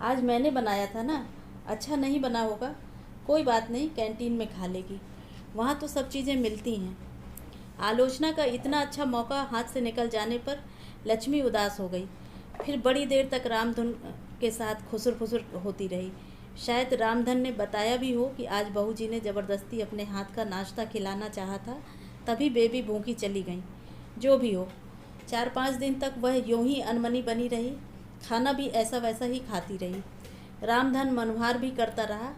आज मैंने बनाया था ना, अच्छा नहीं बना होगा, कोई बात नहीं, कैंटीन में खा लेगी, वहाँ तो सब चीज़ें मिलती हैं। आलोचना का इतना अच्छा मौका हाथ से निकल जाने पर लक्ष्मी उदास हो गई। फिर बड़ी देर तक रामधन के साथ खुसर फुसर होती रही। शायद रामधन ने बताया भी हो कि आज बहू जी ने ज़बरदस्ती अपने हाथ का नाश्ता खिलाना चाहा था, तभी बेबी भूखी चली गई। जो भी हो, 4-5 दिन तक वह यूं ही अनमनी बनी रही। खाना भी ऐसा वैसा ही खाती रही। रामधन मनोहार भी करता रहा।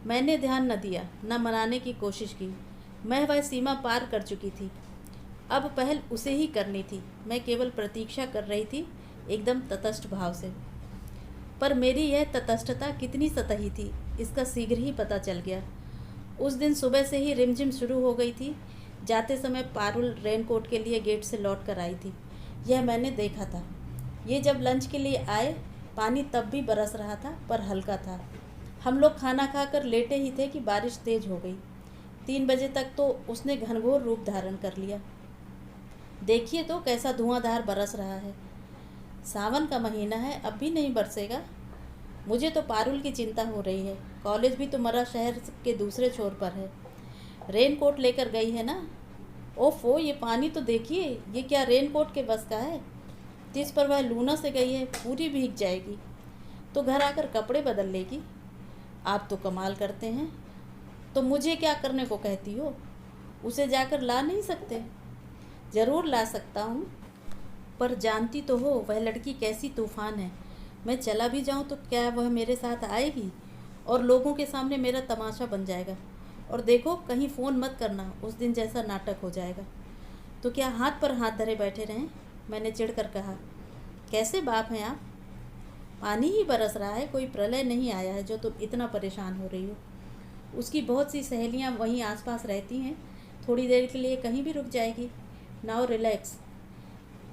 मैंने ध्यान न दिया, न मनाने की कोशिश की। मैं वह सीमा पार कर चुकी थी। अब पहल उसे ही करनी थी। मैं केवल प्रतीक्षा कर रही थी, एकदम तटस्थ भाव से। पर मेरी यह तटस्थता कितनी सतही थी, इसका शीघ्र ही पता चल गया। उस दिन सुबह से ही रिमझिम शुरू हो गई थी। जाते समय पारुल रेनकोट के लिए गेट से लौट कर आई थी, यह मैंने देखा था। ये जब लंच के लिए आए, पानी तब भी बरस रहा था, पर हल्का था। हम लोग खाना खाकर लेटे ही थे कि बारिश तेज हो गई। 3 बजे तक तो उसने घनघोर रूप धारण कर लिया। देखिए तो कैसा धुआंधार बरस रहा है। सावन का महीना है, अब भी नहीं बरसेगा। मुझे तो पारुल की चिंता हो रही है। कॉलेज भी तुम्हारा शहर के दूसरे छोर पर है। रेनकोट लेकर गई है ना? ओफो, ये पानी तो देखिए, ये क्या रेनकोट के बस का है। जिस पर वह लूना से गई है पूरी भीग जाएगी, तो घर आकर कपड़े बदल लेगी। आप तो कमाल करते हैं। तो मुझे क्या करने को कहती हो? उसे जाकर ला नहीं सकते? ज़रूर ला सकता हूँ, पर जानती तो हो वह लड़की कैसी तूफ़ान है। मैं चला भी जाऊँ तो क्या वह मेरे साथ आएगी और लोगों के सामने मेरा तमाशा बन जाएगा। और देखो, कहीं फ़ोन मत करना, उस दिन जैसा नाटक हो जाएगा। तो क्या हाथ पर हाथ धरे बैठे रहें? मैंने चिढ़कर कहा। कैसे बाप हैं आप? पानी ही बरस रहा है, कोई प्रलय नहीं आया है जो तुम इतना परेशान हो रही हो। उसकी बहुत सी सहेलियाँ वहीं आसपास रहती हैं, थोड़ी देर के लिए कहीं भी रुक जाएगी। Now relax.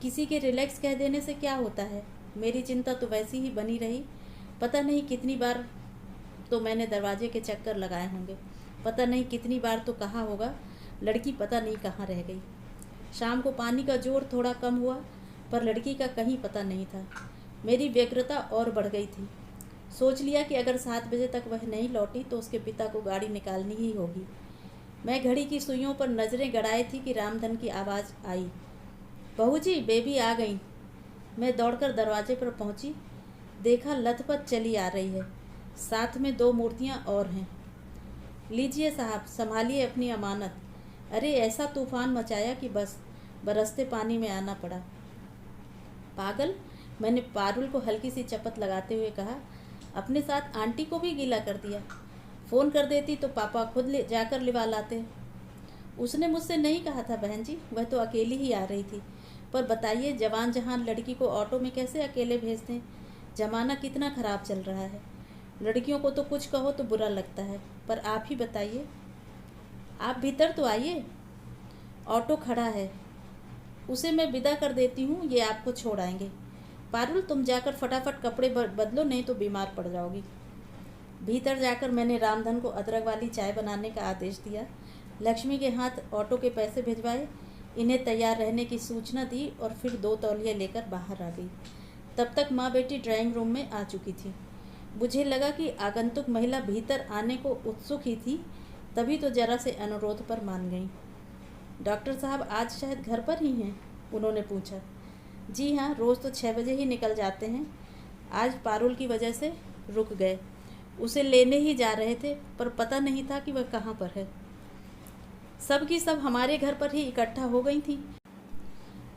किसी के रिलैक्स कह देने से क्या होता है? मेरी चिंता तो वैसी ही बनी रही। पता नहीं कितनी बार तो मैंने दरवाजे के चक्कर लगाए होंगे, पता नहीं कितनी बार तो कहा होगा, लड़की पता नहीं कहाँ रह गई। शाम को पानी का जोर थोड़ा कम हुआ, पर लड़की का कहीं पता नहीं था। मेरी व्यग्रता और बढ़ गई थी। सोच लिया कि अगर 7 बजे तक वह नहीं लौटी तो उसके पिता को गाड़ी निकालनी ही होगी। मैं घड़ी की सुइयों पर नज़रें गड़ाई थी कि रामधन की आवाज़ आई, बहू जी, बेबी आ गई। मैं दौड़कर दरवाजे पर पहुंची। देखा लथपथ चली आ रही है, साथ में 2 मूर्तियां और हैं। लीजिए साहब, संभालिए अपनी अमानत। अरे ऐसा तूफान मचाया कि बस बरसते पानी में आना पड़ा। पागल, मैंने पारुल को हल्की सी चपत लगाते हुए कहा। अपने साथ आंटी को भी गीला कर दिया। फ़ोन कर देती तो पापा खुद ले जाकर लिवा लाते। उसने मुझसे नहीं कहा था बहन जी, वह तो अकेली ही आ रही थी। पर बताइए, जवान जहान लड़की को ऑटो में कैसे अकेले भेज दें? ज़माना कितना ख़राब चल रहा है। लड़कियों को तो कुछ कहो तो बुरा लगता है। पर आप ही बताइए। आप भीतर तो आइए, ऑटो खड़ा है, उसे मैं विदा कर देती हूँ, ये आपको छोड़ आएंगे। पारुल, तुम जाकर फटाफट कपड़े बदलो, नहीं तो बीमार पड़ जाओगी। भीतर जाकर मैंने रामधन को अदरक वाली चाय बनाने का आदेश दिया, लक्ष्मी के हाथ ऑटो के पैसे भिजवाए, इन्हें तैयार रहने की सूचना दी और फिर 2 तौलिया लेकर बाहर आ गई। तब तक माँ बेटी ड्राइंग रूम में आ चुकी थी। मुझे लगा कि आगंतुक महिला भीतर आने को उत्सुक ही थी, तभी तो जरा से अनुरोध पर मान गई। डॉक्टर साहब आज शायद घर पर ही हैं? उन्होंने पूछा। जी हाँ, रोज़ तो 6 बजे ही निकल जाते हैं। आज पारुल की वजह से रुक गए। उसे लेने ही जा रहे थे, पर पता नहीं था कि वह कहाँ पर है। सब की सब हमारे घर पर ही इकट्ठा हो गई थी।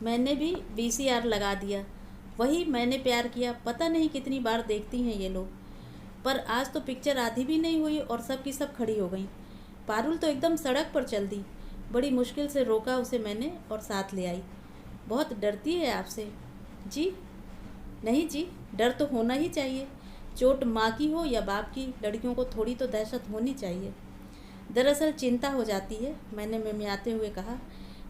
मैंने भी VCR लगा दिया। वही मैंने प्यार किया, पता नहीं कितनी बार देखती हैं ये लोग। पर आज तो पिक्चर आधी भी नहीं हुई और सब की सब खड़ी हो गई। पारुल तो एकदम सड़क पर चल दी। बड़ी मुश्किल से रोका उसे मैंने और साथ ले आई। बहुत डरती है आपसे? जी नहीं जी, डर तो होना ही चाहिए। चोट माँ की हो या बाप की, लड़कियों को थोड़ी तो दहशत होनी चाहिए। दरअसल चिंता हो जाती है, मैंने मिमियाते हुए कहा।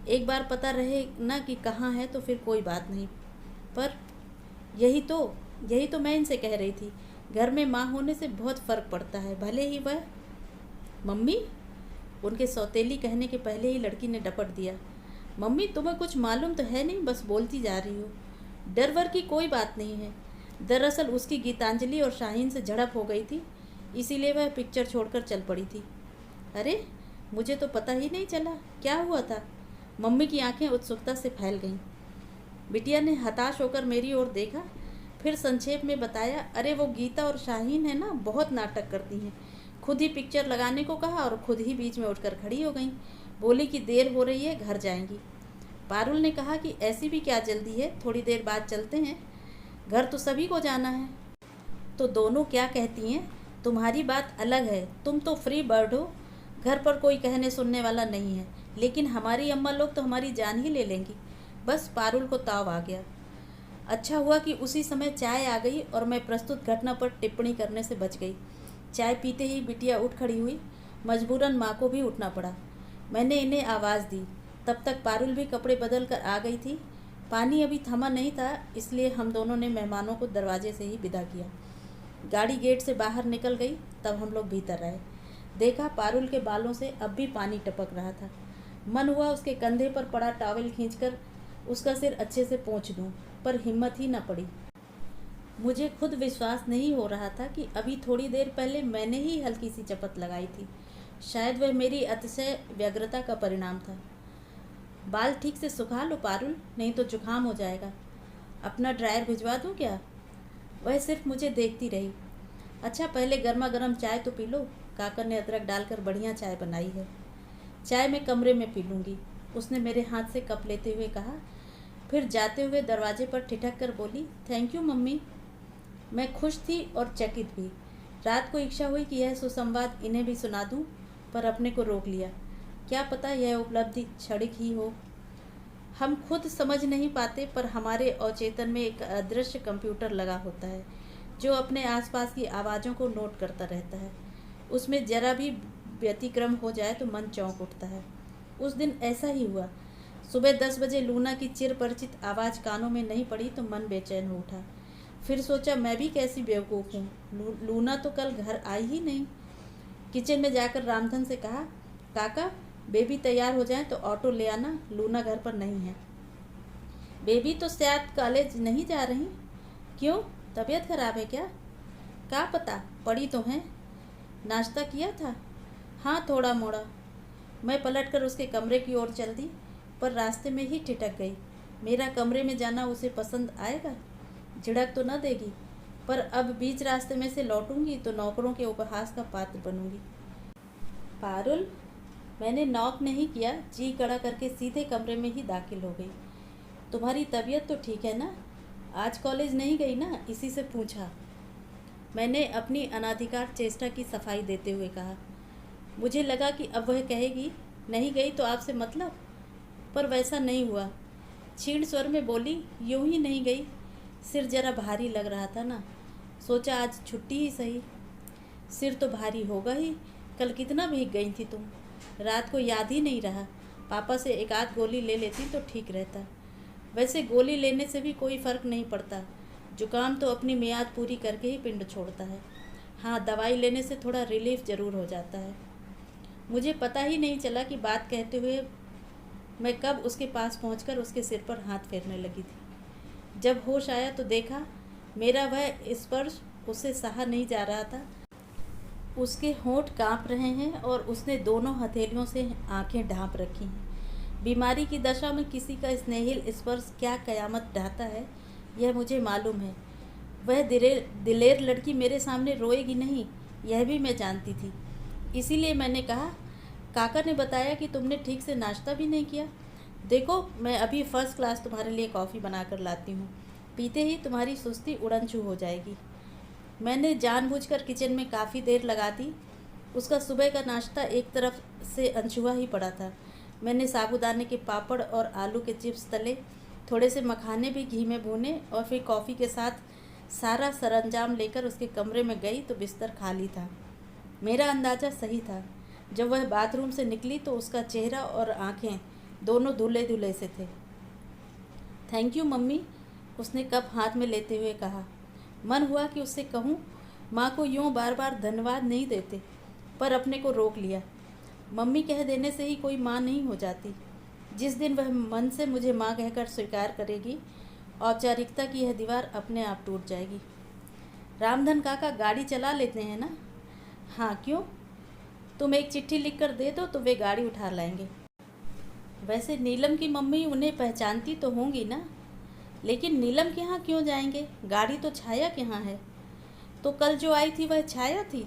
एक बार पता रहे ना कि कहाँ है तो फिर कोई बात नहीं। पर यही तो मैं इनसे कह रही थी। घर में माँ होने से बहुत फ़र्क पड़ता है, भले ही वह। मम्मी, उनके सौतेली कहने के पहले ही लड़की ने डपट दिया। मम्मी, तुम्हें कुछ मालूम तो है नहीं, बस बोलती जा रही हो। डर वर की कोई बात नहीं है। दरअसल उसकी गीतांजलि और शाहीन से झड़प हो गई थी, इसीलिए वह पिक्चर छोड़कर चल पड़ी थी। अरे, मुझे तो पता ही नहीं चला, क्या हुआ था? मम्मी की आंखें उत्सुकता से फैल गईं। बिटिया ने हताश होकर मेरी ओर देखा, फिर संक्षेप में बताया। अरे वो गीता और शाहीन है ना, बहुत नाटक करती हैं। खुद ही पिक्चर लगाने को कहा और खुद ही बीच में उठकर खड़ी हो गई। बोली कि देर हो रही है, घर जाएंगी। पारुल ने कहा कि ऐसी भी क्या जल्दी है, थोड़ी देर बाद चलते हैं, घर तो सभी को जाना है। तो दोनों क्या कहती हैं? तुम्हारी बात अलग है, तुम तो फ्री बर्ड हो, घर पर कोई कहने सुनने वाला नहीं है। लेकिन हमारी अम्मा लोग तो हमारी जान ही ले लेंगी। बस पारुल को ताव आ गया। अच्छा हुआ कि उसी समय चाय आ गई और मैं प्रस्तुत घटना पर टिप्पणी करने से बच गई। चाय पीते ही बिटिया उठ खड़ी हुई। मजबूरन माँ को भी उठना पड़ा। मैंने इन्हें आवाज़ दी। तब तक पारुल भी कपड़े बदल कर आ गई थी। पानी अभी थमा नहीं था, इसलिए हम दोनों ने मेहमानों को दरवाजे से ही विदा किया। गाड़ी गेट से बाहर निकल गई, तब हम लोग भीतर आए। देखा पारुल के बालों से अब भी पानी टपक रहा था। मन हुआ उसके कंधे पर पड़ा टॉवेल खींचकर उसका सिर अच्छे से पोंछ दूं, पर हिम्मत ही न पड़ी। मुझे खुद विश्वास नहीं हो रहा था कि अभी थोड़ी देर पहले मैंने ही हल्की सी चपत लगाई थी। शायद वह मेरी अतिशय व्यग्रता का परिणाम था। बाल ठीक से सुखा लो पारुल, नहीं तो जुकाम हो जाएगा। अपना ड्रायर भिजवा दूं क्या? वह सिर्फ मुझे देखती रही। अच्छा, पहले गर्मा गर्म चाय तो पी लो, काका ने अदरक डालकर बढ़िया चाय बनाई है। चाय मैं कमरे में पी लूँगी, उसने मेरे हाथ से कप लेते हुए कहा। फिर जाते हुए दरवाजे पर ठिठक कर बोली, थैंक यू मम्मी। मैं खुश थी और चकित भी। रात को इच्छा हुई कि यह सुसंवाद इन्हें भी सुना दूं, पर अपने को रोक लिया। क्या पता यह उपलब्धि क्षणिक ही हो। हम खुद समझ नहीं पाते, पर हमारे अवचेतन में एक अदृश्य कंप्यूटर लगा होता है जो अपने आसपास की आवाज़ों को नोट करता रहता है। उसमें जरा भी व्यतिक्रम हो जाए तो मन चौंक उठता है। उस दिन ऐसा ही हुआ। सुबह 10 बजे लूना की चिर परिचित आवाज़ कानों में नहीं पड़ी तो मन बेचैन हो उठा। फिर सोचा, मैं भी कैसी बेवकूफ़ हूँ, लूना तो कल घर आई ही नहीं। किचन में जाकर रामधन से कहा, काका बेबी तैयार हो जाए तो ऑटो ले आना, लूना घर पर नहीं है। बेबी तो शायद कॉलेज नहीं जा रही। क्यों, तबीयत खराब है क्या? क्या पता, पड़ी तो हैं। नाश्ता किया था? हाँ, थोड़ा मोड़ा। मैं पलटकर उसके कमरे की ओर चल दी, पर रास्ते में ही ठिठक गई। मेरा कमरे में जाना उसे पसंद आएगा? झिड़क तो न देगी, पर अब बीच रास्ते में से लौटूंगी तो नौकरों के उपहास का पात्र बनूंगी। पारुल, मैंने नॉक नहीं किया, जी कड़ा करके सीधे कमरे में ही दाखिल हो गई। तुम्हारी तबीयत तो ठीक है ना? आज कॉलेज नहीं गई ना, इसी से पूछा। मैंने अपनी अनाधिकार चेष्टा की सफाई देते हुए कहा। मुझे लगा कि अब वह कहेगी, नहीं गई तो आपसे मतलब, पर वैसा नहीं हुआ। क्षीण स्वर में बोली, यूं ही नहीं गई, सिर जरा भारी लग रहा था ना, सोचा आज छुट्टी ही सही। सिर तो भारी होगा ही, कल कितना भीग गई थी तुम, रात को याद ही नहीं रहा। पापा से एक आध गोली ले लेती तो ठीक रहता। वैसे गोली लेने से भी कोई फ़र्क नहीं पड़ता, जुकाम तो अपनी मियाद पूरी करके ही पिंड छोड़ता है। हाँ, दवाई लेने से थोड़ा रिलीफ ज़रूर हो जाता है। मुझे पता ही नहीं चला कि बात कहते हुए मैं कब उसके पास पहुंचकर उसके सिर पर हाथ फेरने लगी थी। जब होश आया तो देखा मेरा वह स्पर्श उससे सहा नहीं जा रहा था। उसके होंठ कांप रहे हैं और उसने दोनों हथेलियों से आंखें ढांप रखी हैं। बीमारी की दशा में किसी का स्नेहिल स्पर्श क्या कयामत ढाता है, यह मुझे मालूम है। वह दिलेर लड़की मेरे सामने रोएगी नहीं, यह भी मैं जानती थी। इसीलिए मैंने कहा, काका ने बताया कि तुमने ठीक से नाश्ता भी नहीं किया। देखो, मैं अभी फर्स्ट क्लास तुम्हारे लिए कॉफ़ी बना कर लाती हूँ, पीते ही तुम्हारी सुस्ती उड़न छू हो जाएगी। मैंने जानबूझकर किचन में काफ़ी देर लगा दी। उसका सुबह का नाश्ता एक तरफ से अनछुआ ही पड़ा था। मैंने साबूदाने के पापड़ और आलू के चिप्स तले, थोड़े से मखाने भी घी में भूने और फिर कॉफ़ी के साथ सारा सरंजाम लेकर उसके कमरे में गई तो बिस्तर खाली था। मेरा अंदाज़ा सही था। जब वह बाथरूम से निकली तो उसका चेहरा और आँखें दोनों धुले धुले से थे। थैंक यू मम्मी, उसने कप हाथ में लेते हुए कहा। मन हुआ कि उससे कहूँ, माँ को यूँ बार बार धन्यवाद नहीं देते, पर अपने को रोक लिया। मम्मी कह देने से ही कोई माँ नहीं हो जाती। जिस दिन वह मन से मुझे माँ कहकर स्वीकार करेगी, औपचारिकता की यह दीवार अपने आप टूट जाएगी। रामधन काका गाड़ी चला लेते हैं ना? हाँ, क्यों? तुम एक चिट्ठी लिख कर दे दो तो वे गाड़ी उठा लाएंगे। वैसे नीलम की मम्मी उन्हें पहचानती तो होंगी ना? लेकिन नीलम के यहाँ क्यों जाएंगे? गाड़ी तो छाया के यहाँ है। तो कल जो आई थी वह छाया थी?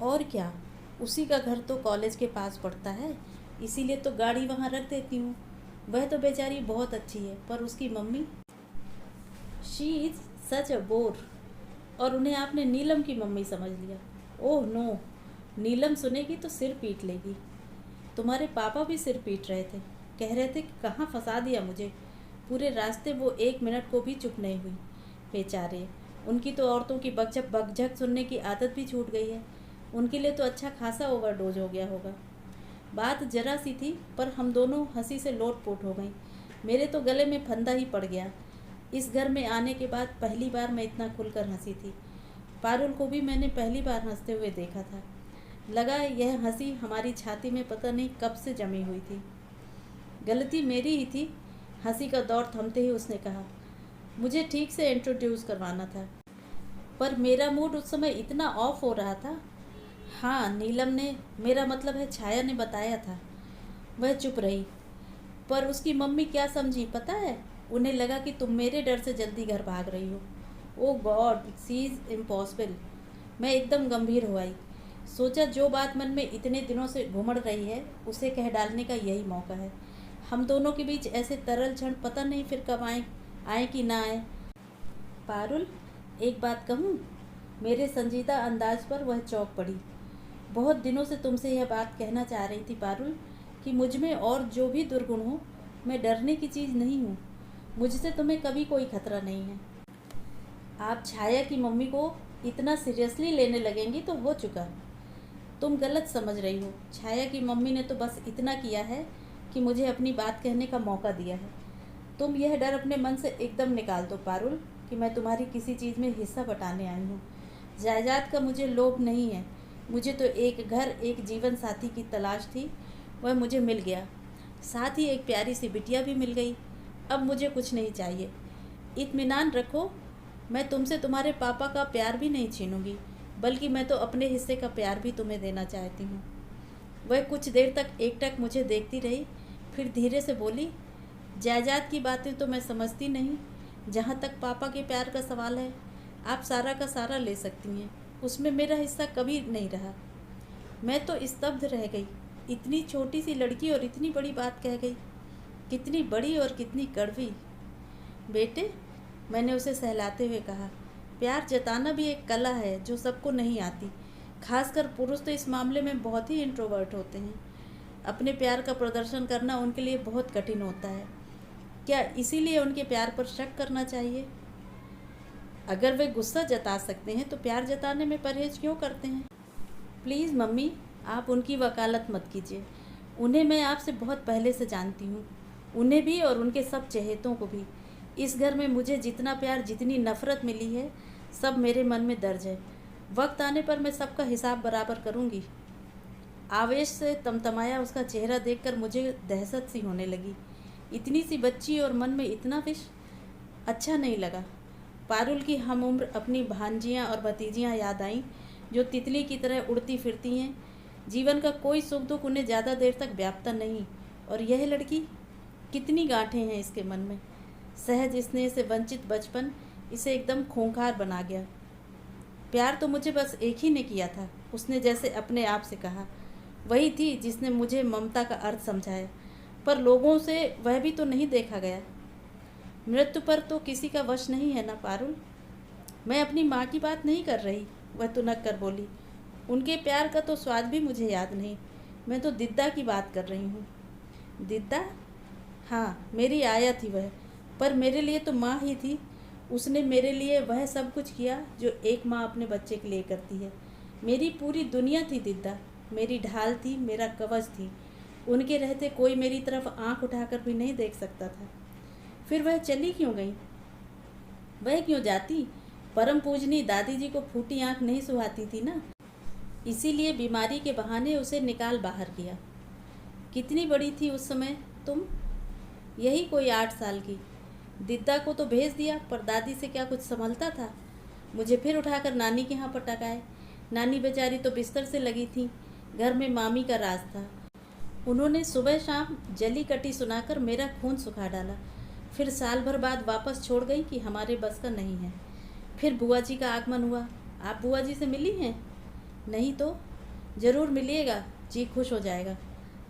और क्या, उसी का घर तो कॉलेज के पास पड़ता है, इसीलिए तो गाड़ी वहाँ रख देती हूँ। वह तो बेचारी बहुत अच्छी है, पर उसकी mummy, she is such a bore. और उन्हें आपने नीलम की मम्मी समझ लिया। ओह नो, नीलम सुनेगी तो सिर पीट लेगी। तुम्हारे पापा भी सिर पीट रहे थे, कह रहे थे कि कहाँ फंसा दिया मुझे। पूरे रास्ते वो एक मिनट को भी चुप नहीं हुई। बेचारे, उनकी तो औरतों की बकझक सुनने की आदत भी छूट गई है। उनके लिए तो अच्छा खासा ओवरडोज हो गया होगा। बात जरा सी थी, पर हम दोनों हंसी से लोटपोट हो गई। मेरे तो गले में फंदा ही पड़ गया। इस घर में आने के बाद पहली बार मैं इतना खुलकर हंसी थी। पारुल को भी मैंने पहली बार हंसते हुए देखा था। लगा यह हंसी हमारी छाती में पता नहीं कब से जमी हुई थी। गलती मेरी ही थी। हंसी का दौर थमते ही उसने कहा, मुझे ठीक से इंट्रोड्यूस करवाना था, पर मेरा मूड उस समय इतना ऑफ हो रहा था। हाँ, नीलम ने, मेरा मतलब है छाया ने बताया था। वह चुप रही, पर उसकी मम्मी क्या समझी पता है? उन्हें लगा कि तुम मेरे डर से जल्दी घर भाग रही हो। ओह गॉड, सी इज़ इम्पॉसिबल। मैं एकदम गंभीर हो आई। सोचा जो बात मन में इतने दिनों से घुमड़ रही है उसे कह डालने का यही मौका है। हम दोनों के बीच ऐसे तरल क्षण पता नहीं फिर कब आए कि ना आए। पारुल, एक बात कहूँ? मेरे संजीदा अंदाज पर वह चौंक पड़ी। बहुत दिनों से तुमसे यह बात कहना चाह रही थी पारुल, कि मुझ में और जो भी दुर्गुण हो, मैं डरने की चीज़ नहीं हूँ। मुझसे तुम्हें कभी कोई खतरा नहीं है। आप छाया की मम्मी को इतना सीरियसली लेने लगेंगी तो हो चुका। तुम गलत समझ रही हो। छाया की मम्मी ने तो बस इतना किया है कि मुझे अपनी बात कहने का मौका दिया है। तुम यह डर अपने मन से एकदम निकाल दो पारुल, कि मैं तुम्हारी किसी चीज़ में हिस्सा बटाने आई हूँ। जायदाद का मुझे लोभ नहीं है। मुझे तो एक घर, एक जीवन साथी की तलाश थी, वह मुझे मिल गया। साथ ही एक प्यारी सी बिटिया भी मिल गई। अब मुझे कुछ नहीं चाहिए। इत्मीनान रखो, मैं तुमसे तुम्हारे पापा का प्यार भी नहीं छीनूंगी, बल्कि मैं तो अपने हिस्से का प्यार भी तुम्हें देना चाहती हूँ। वह कुछ देर तक एकटक मुझे देखती रही, फिर धीरे से बोली, जायदाद की बातें तो मैं समझती नहीं। जहाँ तक पापा के प्यार का सवाल है, आप सारा का सारा ले सकती हैं, उसमें मेरा हिस्सा कभी नहीं रहा। मैं तो स्तब्ध रह गई। इतनी छोटी सी लड़की और इतनी बड़ी बात कह गई। कितनी बड़ी और कितनी कड़वी। बेटे, मैंने उसे सहलाते हुए कहा, प्यार जताना भी एक कला है जो सबको नहीं आती। खासकर पुरुष तो इस मामले में बहुत ही इंट्रोवर्ट होते हैं। अपने प्यार का प्रदर्शन करना उनके लिए बहुत कठिन होता है। क्या इसीलिए उनके प्यार पर शक करना चाहिए? अगर वे गुस्सा जता सकते हैं तो प्यार जताने में परहेज क्यों करते हैं? प्लीज़ मम्मी, आप उनकी वकालत मत कीजिए। उन्हें मैं आपसे बहुत पहले से जानती हूँ, उन्हें भी और उनके सब चहेतों को भी। इस घर में मुझे जितना प्यार, जितनी नफ़रत मिली है, सब मेरे मन में दर्ज है। वक्त आने पर मैं सबका हिसाब बराबर करूँगी। आवेश से तमतमाया उसका चेहरा देखकर मुझे दहशत सी होने लगी। इतनी सी बच्ची और मन में इतना विष, अच्छा नहीं लगा। पारुल की हम उम्र अपनी भांजियाँ और भतीजियाँ याद आईं, जो तितली की तरह उड़ती फिरती हैं। जीवन का कोई सुख दुख उन्हें ज़्यादा देर तक व्यापता नहीं। और यह लड़की, कितनी गांठें हैं इसके मन में। सहज स्नेह से वंचित बचपन इसे एकदम खूंखार बना गया। प्यार तो मुझे बस एक ही ने किया था, उसने जैसे अपने आप से कहा। वही थी जिसने मुझे ममता का अर्थ समझाया, पर लोगों से वह भी तो नहीं देखा गया। मृत्यु पर तो किसी का वश नहीं है ना पारुल। मैं अपनी माँ की बात नहीं कर रही, वह तुनक कर बोली। उनके प्यार का तो स्वाद भी मुझे याद नहीं। मैं तो दिद्दा की बात कर रही हूँ। दिद्दा? हाँ, मेरी आया थी वह, पर मेरे लिए तो माँ ही थी। उसने मेरे लिए वह सब कुछ किया जो एक माँ अपने बच्चे के लिए करती है। मेरी पूरी दुनिया थी दिद्दा, मेरी ढाल थी, मेरा कवच थी। उनके रहते कोई मेरी तरफ आंख उठाकर भी नहीं देख सकता था। फिर वह चली क्यों गई? वह क्यों जाती? परम पूजनी दादी जी को फूटी आंख नहीं सुहाती थी ना, इसीलिए बीमारी के बहाने उसे निकाल बाहर किया। कितनी बड़ी थी उस समय तुम? यही कोई 8 साल की। दिद्दा को तो भेज दिया, पर दादी से क्या कुछ संभलता था? मुझे फिर उठाकर नानी के यहाँ पटकाए। नानी बेचारी तो बिस्तर से लगी थी। घर में मामी का राज था। उन्होंने सुबह शाम जली कटी सुनाकर मेरा खून सुखा डाला। फिर साल भर बाद वापस छोड़ गई कि हमारे बस का नहीं है। फिर बुआ जी का आगमन हुआ। आप बुआ जी से मिली हैं? नहीं तो ज़रूर मिलिएगा, जी खुश हो जाएगा।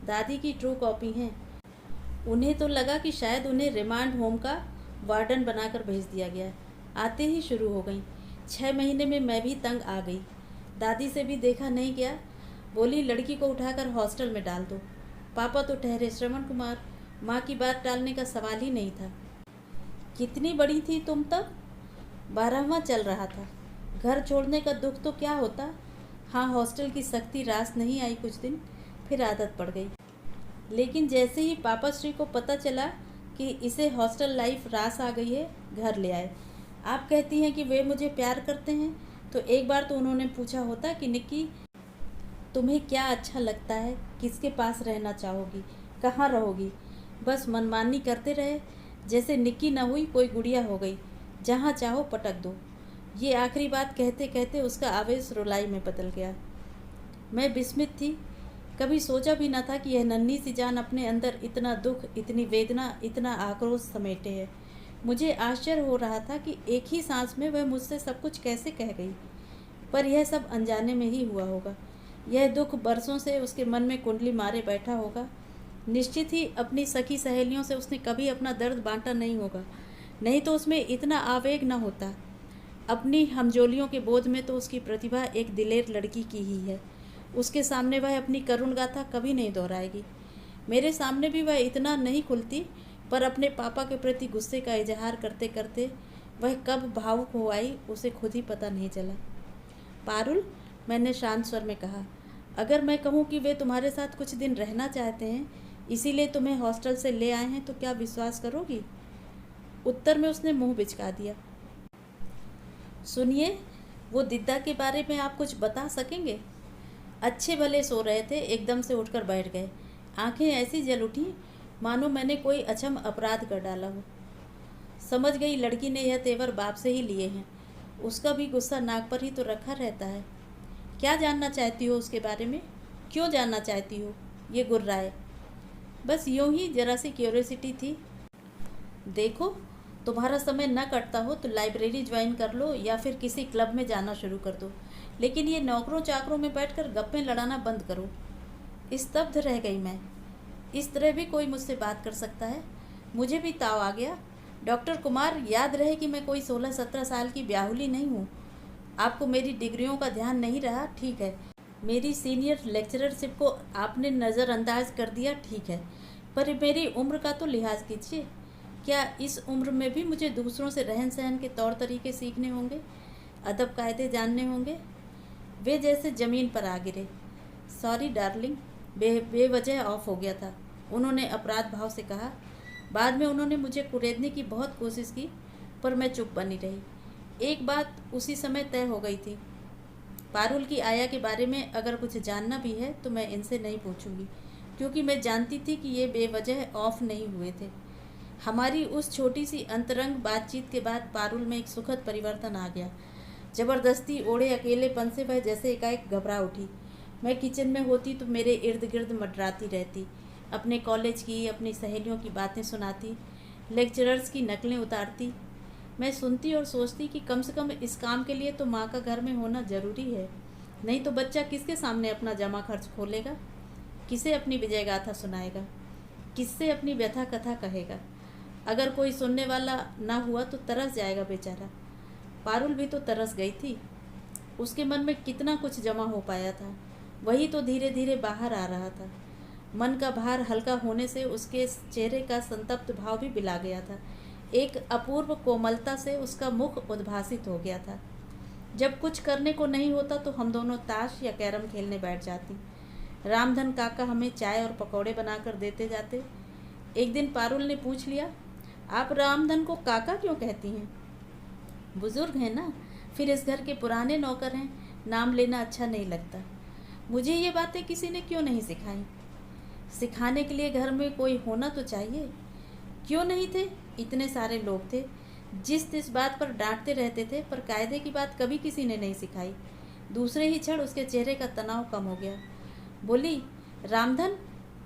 दादी की ट्रू कॉपी हैं। उन्हें तो लगा कि शायद उन्हें रिमांड होम का वार्डन बनाकर भेज दिया गया। आते ही शुरू हो गई। 6 महीने में मैं भी तंग आ गई। दादी से भी देखा नहीं गया। बोली लड़की को उठाकर हॉस्टल में डाल दो। पापा तो ठहरे श्रवण कुमार, माँ की बात टालने का सवाल ही नहीं था। कितनी बड़ी थी तुम तब? 12वां चल रहा था। घर छोड़ने का दुख तो क्या होता। हाँ, हॉस्टल की सख्ती रास नहीं आई कुछ दिन, फिर आदत पड़ गई। लेकिन जैसे ही पापा श्री को पता चला कि इसे हॉस्टल लाइफ रास आ गई है, घर ले आए। आप कहती हैं कि वे मुझे प्यार करते हैं, तो एक बार तो उन्होंने पूछा होता कि निक्की, तुम्हें क्या अच्छा लगता है, किसके पास रहना चाहोगी, कहाँ रहोगी? बस मनमानी करते रहे, जैसे निक्की न हुई कोई गुड़िया हो गई, जहाँ चाहो पटक दो। ये आखिरी बात कहते कहते उसका आवेश रुलाई में बदल गया। मैं विस्मित थी। कभी सोचा भी न था कि यह नन्ही सी जान अपने अंदर इतना दुख, इतनी वेदना, इतना आक्रोश समेटे है। मुझे आश्चर्य हो रहा था कि एक ही सांस में वह मुझसे सब कुछ कैसे कह गई। पर यह सब अनजाने में ही हुआ होगा। यह दुख बरसों से उसके मन में कुंडली मारे बैठा होगा। निश्चित ही अपनी सखी सहेलियों से उसने कभी अपना दर्द बांटा नहीं होगा, नहीं तो उसमें इतना आवेग न होता। अपनी हमजोलियों के बोझ में तो उसकी प्रतिभा एक दिलेर लड़की की ही है। उसके सामने वह अपनी करुण गाथा कभी नहीं दोहराएगी। मेरे सामने भी वह इतना नहीं खुलती, पर अपने पापा के प्रति गुस्से का इजहार करते करते वह कब भावुक हो आई, उसे खुद ही पता नहीं चला। पारुल, मैंने शांत स्वर में कहा, अगर मैं कहूँ कि वे तुम्हारे साथ कुछ दिन रहना चाहते हैं, इसीलिए तुम्हें हॉस्टल से ले आए हैं, तो क्या विश्वास करोगी? उत्तर में उसने मुंह बिचका दिया। सुनिए, वो दिद्दा के बारे में आप कुछ बता सकेंगे? अच्छे भले सो रहे थे, एकदम से उठकर बैठ गए। आंखें ऐसी जल उठी मानो मैंने कोई अछम अपराध कर डाला हो। समझ गई लड़की ने यह तेवर बाप से ही लिए हैं। उसका भी गुस्सा नाक पर ही तो रखा रहता है। क्या जानना चाहती हो उसके बारे में? क्यों जानना चाहती हो? ये गुर्राए। बस यूँ ही जरा सी क्यूरियोसिटी थी। देखो, तुम्हारा समय न कटता हो तो लाइब्रेरी ज्वाइन कर लो या फिर किसी क्लब में जाना शुरू कर दो, लेकिन ये नौकरों चाकरों में बैठकर गप्पे लड़ाना बंद करो। स्तब्ध रह गई मैं। इस तरह भी कोई मुझसे बात कर सकता है? मुझे भी ताव आ गया। डॉक्टर कुमार, याद रहे कि मैं कोई 16-17 साल की ब्याहुली नहीं हूँ। आपको मेरी डिग्रियों का ध्यान नहीं रहा, ठीक है। मेरी सीनियर लेक्चररशिप को आपने नज़रअंदाज कर दिया, ठीक है, पर मेरी उम्र का तो लिहाज कीजिए। क्या इस उम्र में भी मुझे दूसरों से रहन सहन के तौर तरीके सीखने होंगे, अदब कायदे जानने होंगे? वे जैसे ज़मीन पर आ गिरे। सॉरी डार्लिंग, बेवजह ऑफ हो गया था, उन्होंने अपराध भाव से कहा। बाद में उन्होंने मुझे कुरेदने की बहुत कोशिश की, पर मैं चुप बनी रही। एक बात उसी समय तय हो गई थी, पारुल की आया के बारे में अगर कुछ जानना भी है तो मैं इनसे नहीं पूछूंगी, क्योंकि मैं जानती थी कि ये बेवजह ऑफ नहीं हुए थे। हमारी उस छोटी सी अंतरंग बातचीत के बाद पारुल में एक सुखद परिवर्तन आ गया। ज़बरदस्ती ओढ़े अकेलेपन से वह जैसे एकाएक घबरा उठी। मैं किचन में होती तो मेरे इर्द गिर्द मंडराती रहती, अपने कॉलेज की, अपनी सहेलियों की बातें सुनाती, लेक्चरर्स की नकलें उतारती। मैं सुनती और सोचती कि कम से कम इस काम के लिए तो माँ का घर में होना ज़रूरी है, नहीं तो बच्चा किसके सामने अपना जमा खर्च खोलेगा, किसे अपनी विजय गाथा सुनाएगा, किससे अपनी व्यथा कथा कहेगा। अगर कोई सुनने वाला ना हुआ तो तरस जाएगा बेचारा। पारुल भी तो तरस गई थी। उसके मन में कितना कुछ जमा हो पाया था, वही तो धीरे धीरे बाहर आ रहा था। मन का भार हल्का होने से उसके चेहरे का संतप्त भाव भी बिला गया था। एक अपूर्व कोमलता से उसका मुख उद्भासित हो गया था। जब कुछ करने को नहीं होता तो हम दोनों ताश या कैरम खेलने बैठ जाती। रामधन काका हमें चाय और पकौड़े बनाकर देते जाते। एक दिन पारुल ने पूछ लिया, आप रामधन को काका क्यों कहती हैं? बुजुर्ग हैं ना, फिर इस घर के पुराने नौकर हैं, नाम लेना अच्छा नहीं लगता। मुझे ये बातें किसी ने क्यों नहीं सिखाई? सिखाने के लिए घर में कोई होना तो चाहिए। क्यों नहीं थे? इतने सारे लोग थे, जिस तिस बात पर डांटते रहते थे, पर कायदे की बात कभी किसी ने नहीं सिखाई। दूसरे ही क्षण उसके चेहरे का तनाव कम हो गया। बोली, रामधन,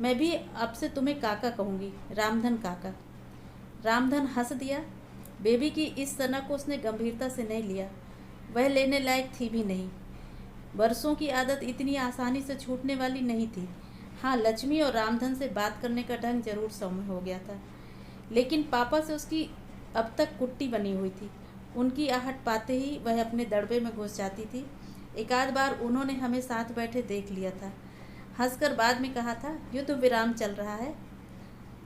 मैं भी आपसे तुम्हें काका कहूँगी, रामधन काका। रामधन हंस दिया। बेबी की इस सना को उसने गंभीरता से नहीं लिया, वह लेने लायक थी भी नहीं। बरसों की आदत इतनी आसानी से छूटने वाली नहीं थी। हाँ, लक्ष्मी और रामधन से बात करने का ढंग जरूर सौम्य हो गया था, लेकिन पापा से उसकी अब तक कुट्टी बनी हुई थी। उनकी आहट पाते ही वह अपने दड़बे में घुस जाती थी। एक आध बार उन्होंने हमें साथ बैठे देख लिया था। हंसकर बाद में कहा था, युद्ध विराम चल रहा है।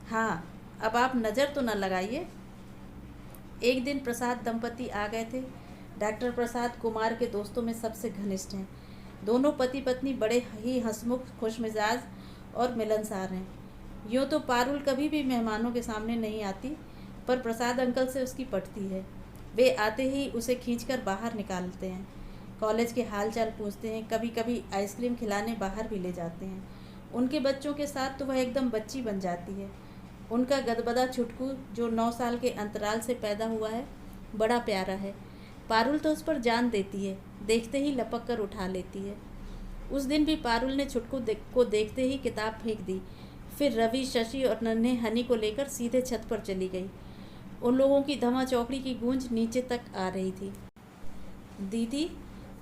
हाँ, अब आप नज़र तो न लगाइए। एक दिन प्रसाद दंपति आ गए थे। डॉक्टर प्रसाद कुमार के दोस्तों में सबसे घनिष्ठ हैं। दोनों पति पत्नी बड़े ही हंसमुख, खुशमिजाज और मिलनसार हैं। यूँ तो पारुल कभी भी मेहमानों के सामने नहीं आती, पर प्रसाद अंकल से उसकी पटती है। वे आते ही उसे खींचकर बाहर निकालते हैं, कॉलेज के हालचाल पूछते हैं, कभी कभी आइसक्रीम खिलाने बाहर भी ले जाते हैं। उनके बच्चों के साथ तो वह एकदम बच्ची बन जाती है। उनका गदबदा छुटकू, जो 9 साल के अंतराल से पैदा हुआ है, बड़ा प्यारा है। पारुल तो उस पर जान देती है, देखते ही लपक कर उठा लेती है। उस दिन भी पारुल ने छुटकू को देखते ही किताब फेंक दी, फिर रवि, शशि और नन्हे हनी को लेकर सीधे छत पर चली गई। उन लोगों की धमा चौकड़ी की गूंज नीचे तक आ रही थी। दीदी,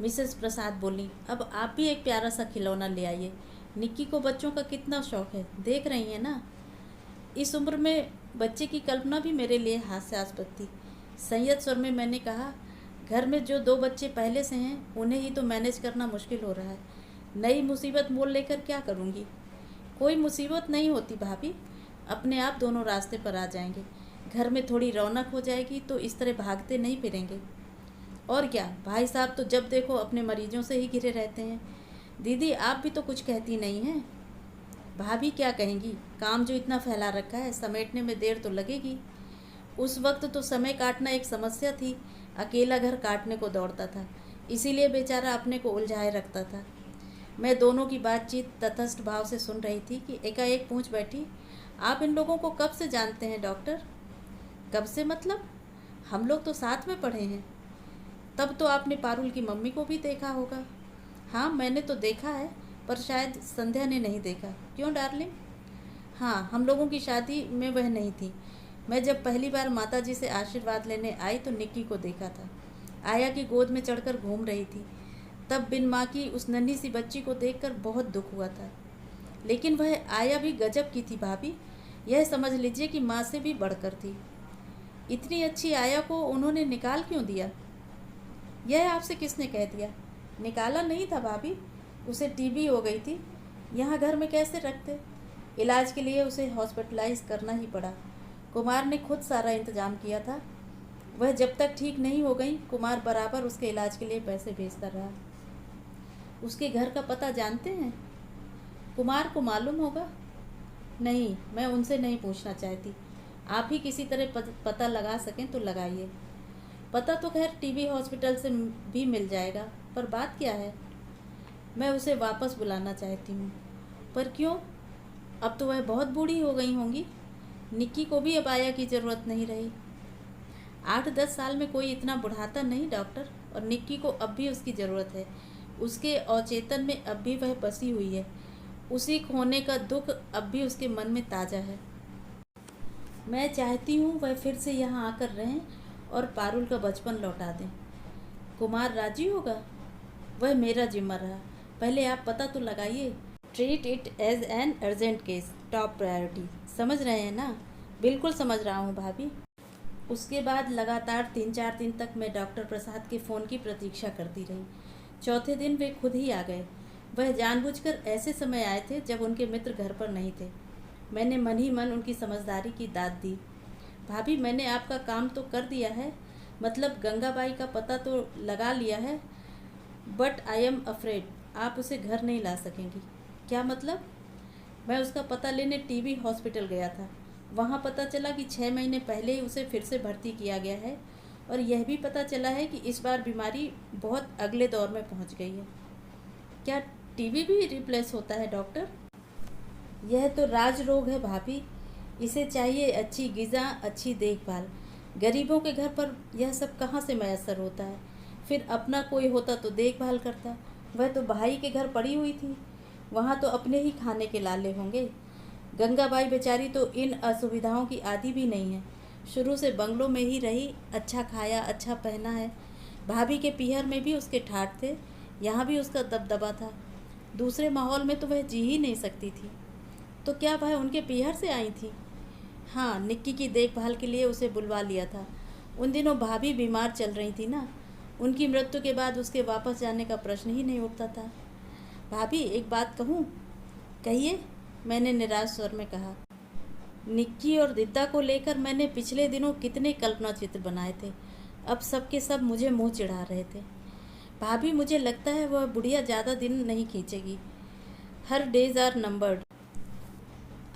मिसेस प्रसाद बोली, अब आप भी एक प्यारा सा खिलौना ले आइए। निक्की को बच्चों का कितना शौक है, देख रही हैं ना। इस उम्र में बच्चे की कल्पना भी मेरे लिए हास्यास्पद थी। संयत स्वर में मैंने कहा, घर में जो 2 बच्चे पहले से हैं, उन्हें ही तो मैनेज करना मुश्किल हो रहा है। नई मुसीबत मोल लेकर क्या करूँगी? कोई मुसीबत नहीं होती भाभी, अपने आप दोनों रास्ते पर आ जाएंगे। घर में थोड़ी रौनक हो जाएगी तो इस तरह भागते नहीं फिरेंगे। और क्या, भाई साहब तो जब देखो अपने मरीजों से ही घिरे रहते हैं। दीदी, आप भी तो कुछ कहती नहीं हैं। भाभी क्या कहेंगी, काम जो इतना फैला रखा है, समेटने में देर तो लगेगी। उस वक्त तो समय काटना एक समस्या थी। अकेला घर काटने को दौड़ता था, इसीलिए बेचारा अपने को उलझाए रखता था। मैं दोनों की बातचीत तटस्थ भाव से सुन रही थी कि एकाएक पूछ बैठी, आप इन लोगों को कब से जानते हैं डॉक्टर? कब से मतलब? हम लोग तो साथ में पढ़े हैं। तब तो आपने पारुल की मम्मी को भी देखा होगा। हाँ, मैंने तो देखा है, पर शायद संध्या ने नहीं देखा। क्यों डार्लिंग? हाँ, हम लोगों की शादी में वह नहीं थी। मैं जब पहली बार माताजी से आशीर्वाद लेने आई तो निक्की को देखा था। आया की गोद में चढ़कर घूम रही थी। तब बिन माँ की उस नन्ही सी बच्ची को देखकर बहुत दुख हुआ था। लेकिन वह आया भी गजब की थी भाभी, यह समझ लीजिए कि माँ से भी बढ़कर थी। इतनी अच्छी आया को उन्होंने निकाल क्यों दिया? यह आपसे किसने कह दिया? निकाला नहीं था भाभी, उसे टीबी हो गई थी। यहाँ घर में कैसे रखते? इलाज के लिए उसे हॉस्पिटलाइज करना ही पड़ा। कुमार ने खुद सारा इंतजाम किया था। वह जब तक ठीक नहीं हो गई, कुमार बराबर उसके इलाज के लिए पैसे भेजता रहा। उसके घर का पता जानते हैं? कुमार को मालूम होगा। नहीं, मैं उनसे नहीं पूछना चाहती। आप ही किसी तरह पता लगा सकें तो लगाइए। पता तो खैर टीबी हॉस्पिटल से भी मिल जाएगा, पर बात क्या है? मैं उसे वापस बुलाना चाहती हूँ। पर क्यों? अब तो वह बहुत बूढ़ी हो गई होंगी। निक्की को भी अब आया की ज़रूरत नहीं रही। 8-10 साल में कोई इतना बुढ़ाता नहीं डॉक्टर, और निक्की को अब भी उसकी ज़रूरत है। उसके अवचेतन में अब भी वह बसी हुई है। उसी खोने का दुख अब भी उसके मन में ताज़ा है। मैं चाहती हूँ वह फिर से यहाँ आकर रहें और पारुल का बचपन लौटा दें। कुमार राजी होगा? वह मेरा जिम्मा रहा। पहले आप पता तो लगाइए। Treat it as an urgent case, top priority. समझ रहे हैं ना? बिल्कुल समझ रहा हूँ भाभी। उसके बाद लगातार 3-4 दिन तक मैं डॉक्टर प्रसाद के फ़ोन की प्रतीक्षा करती रही। चौथे दिन वे खुद ही आ गए। वह जानबूझकर ऐसे समय आए थे जब उनके मित्र घर पर नहीं थे। मैंने मन ही मन उनकी समझदारी की दाद दी। भाभी, मैंने आपका काम तो कर दिया है, मतलब गंगाबाई का पता तो लगा लिया है, बट आई एम अफ्रेड आप उसे घर नहीं ला सकेंगी। क्या मतलब? मैं उसका पता लेने टीबी हॉस्पिटल गया था। वहाँ पता चला कि 6 महीने पहले ही उसे फिर से भर्ती किया गया है, और यह भी पता चला है कि इस बार बीमारी बहुत अगले दौर में पहुँच गई है। क्या टीबी भी रिप्लेस होता है डॉक्टर? यह तो राज रोग है भाभी। इसे चाहिए अच्छी ग़िज़ा, अच्छी देखभाल। गरीबों के घर पर यह सब कहाँ से मैसर होता है? फिर अपना कोई होता तो देखभाल करता। वह तो भाई के घर पड़ी हुई थी, वहाँ तो अपने ही खाने के लाले होंगे। गंगाबाई बेचारी तो इन असुविधाओं की आदी भी नहीं है। शुरू से बंगलों में ही रही, अच्छा खाया, अच्छा पहना है। भाभी के पीहर में भी उसके ठाठ थे, यहाँ भी उसका दबदबा था। दूसरे माहौल में तो वह जी ही नहीं सकती थी। तो क्या वह उनके पीहर से आई थी? हाँ, निक्की की देखभाल के लिए उसे बुलवा लिया था। उन दिनों भाभी बीमार चल रही थी ना। उनकी मृत्यु के बाद उसके वापस जाने का प्रश्न ही नहीं उठता था। भाभी, एक बात कहूँ? कहिए, मैंने निराश स्वर में कहा। निक्की और दिद्दा को लेकर मैंने पिछले दिनों कितने कल्पना चित्र बनाए थे। अब सबके सब मुझे मुँह चिढ़ा रहे थे। भाभी, मुझे लगता है वह बुढ़िया ज़्यादा दिन नहीं खींचेगी। Her days are numbered.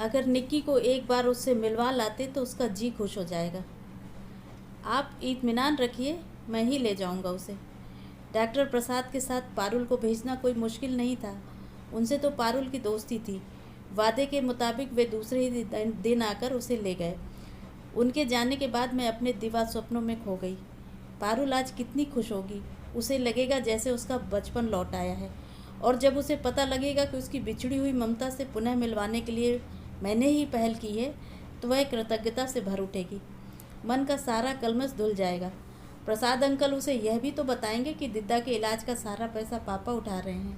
अगर निक्की को एक बार उससे मिलवा लाते तो उसका जी खुश हो जाएगा। आप इत्मीनान रखिए, मैं ही ले जाऊंगा उसे। डॉक्टर प्रसाद के साथ पारुल को भेजना कोई मुश्किल नहीं था। उनसे तो पारुल की दोस्ती थी। वादे के मुताबिक वे दूसरे ही दिन आकर उसे ले गए। उनके जाने के बाद मैं अपने दिवा स्वप्नों में खो गई। पारुल आज कितनी खुश होगी। उसे लगेगा जैसे उसका बचपन लौट आया है, और जब उसे पता लगेगा कि उसकी बिछड़ी हुई ममता से पुनः मिलवाने के लिए मैंने ही पहल की है, तो वह कृतज्ञता से भर उठेगी। मन का सारा कलमश धुल जाएगा। प्रसाद अंकल उसे यह भी तो बताएंगे कि दिद्दा के इलाज का सारा पैसा पापा उठा रहे हैं,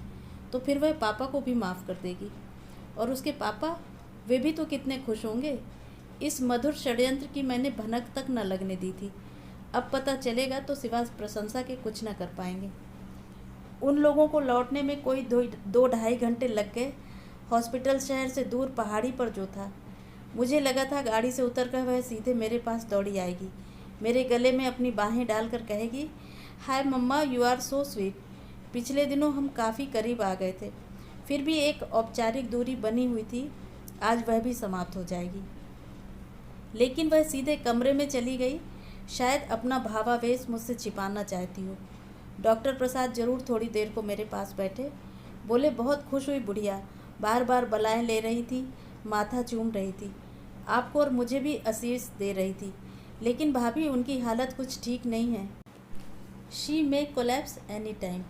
तो फिर वह पापा को भी माफ़ कर देगी। और उसके पापा, वे भी तो कितने खुश होंगे। इस मधुर षड्यंत्र की मैंने भनक तक न लगने दी थी। अब पता चलेगा तो सिवा प्रशंसा के कुछ न कर पाएंगे। उन लोगों को लौटने में कोई 2-2.5 घंटे लग गए। हॉस्पिटल शहर से दूर पहाड़ी पर जो था। मुझे लगा था गाड़ी से उतरकर वह सीधे मेरे पास दौड़ी आएगी, मेरे गले में अपनी बाहें डालकर कहेगी, हाय मम्मा, यू आर सो स्वीट। पिछले दिनों हम काफ़ी करीब आ गए थे, फिर भी एक औपचारिक दूरी बनी हुई थी। आज वह भी समाप्त हो जाएगी। लेकिन वह सीधे कमरे में चली गई। शायद अपना भावावेश मुझसे छिपाना चाहती हो। डॉक्टर प्रसाद जरूर थोड़ी देर को मेरे पास बैठे। बोले, बहुत खुश हुई बुढ़िया, बार बार बलाएं ले रही थी, माथा चूम रही थी, आपको और मुझे भी आशीष दे रही थी। लेकिन भाभी, उनकी हालत कुछ ठीक नहीं है। She may collapse any time.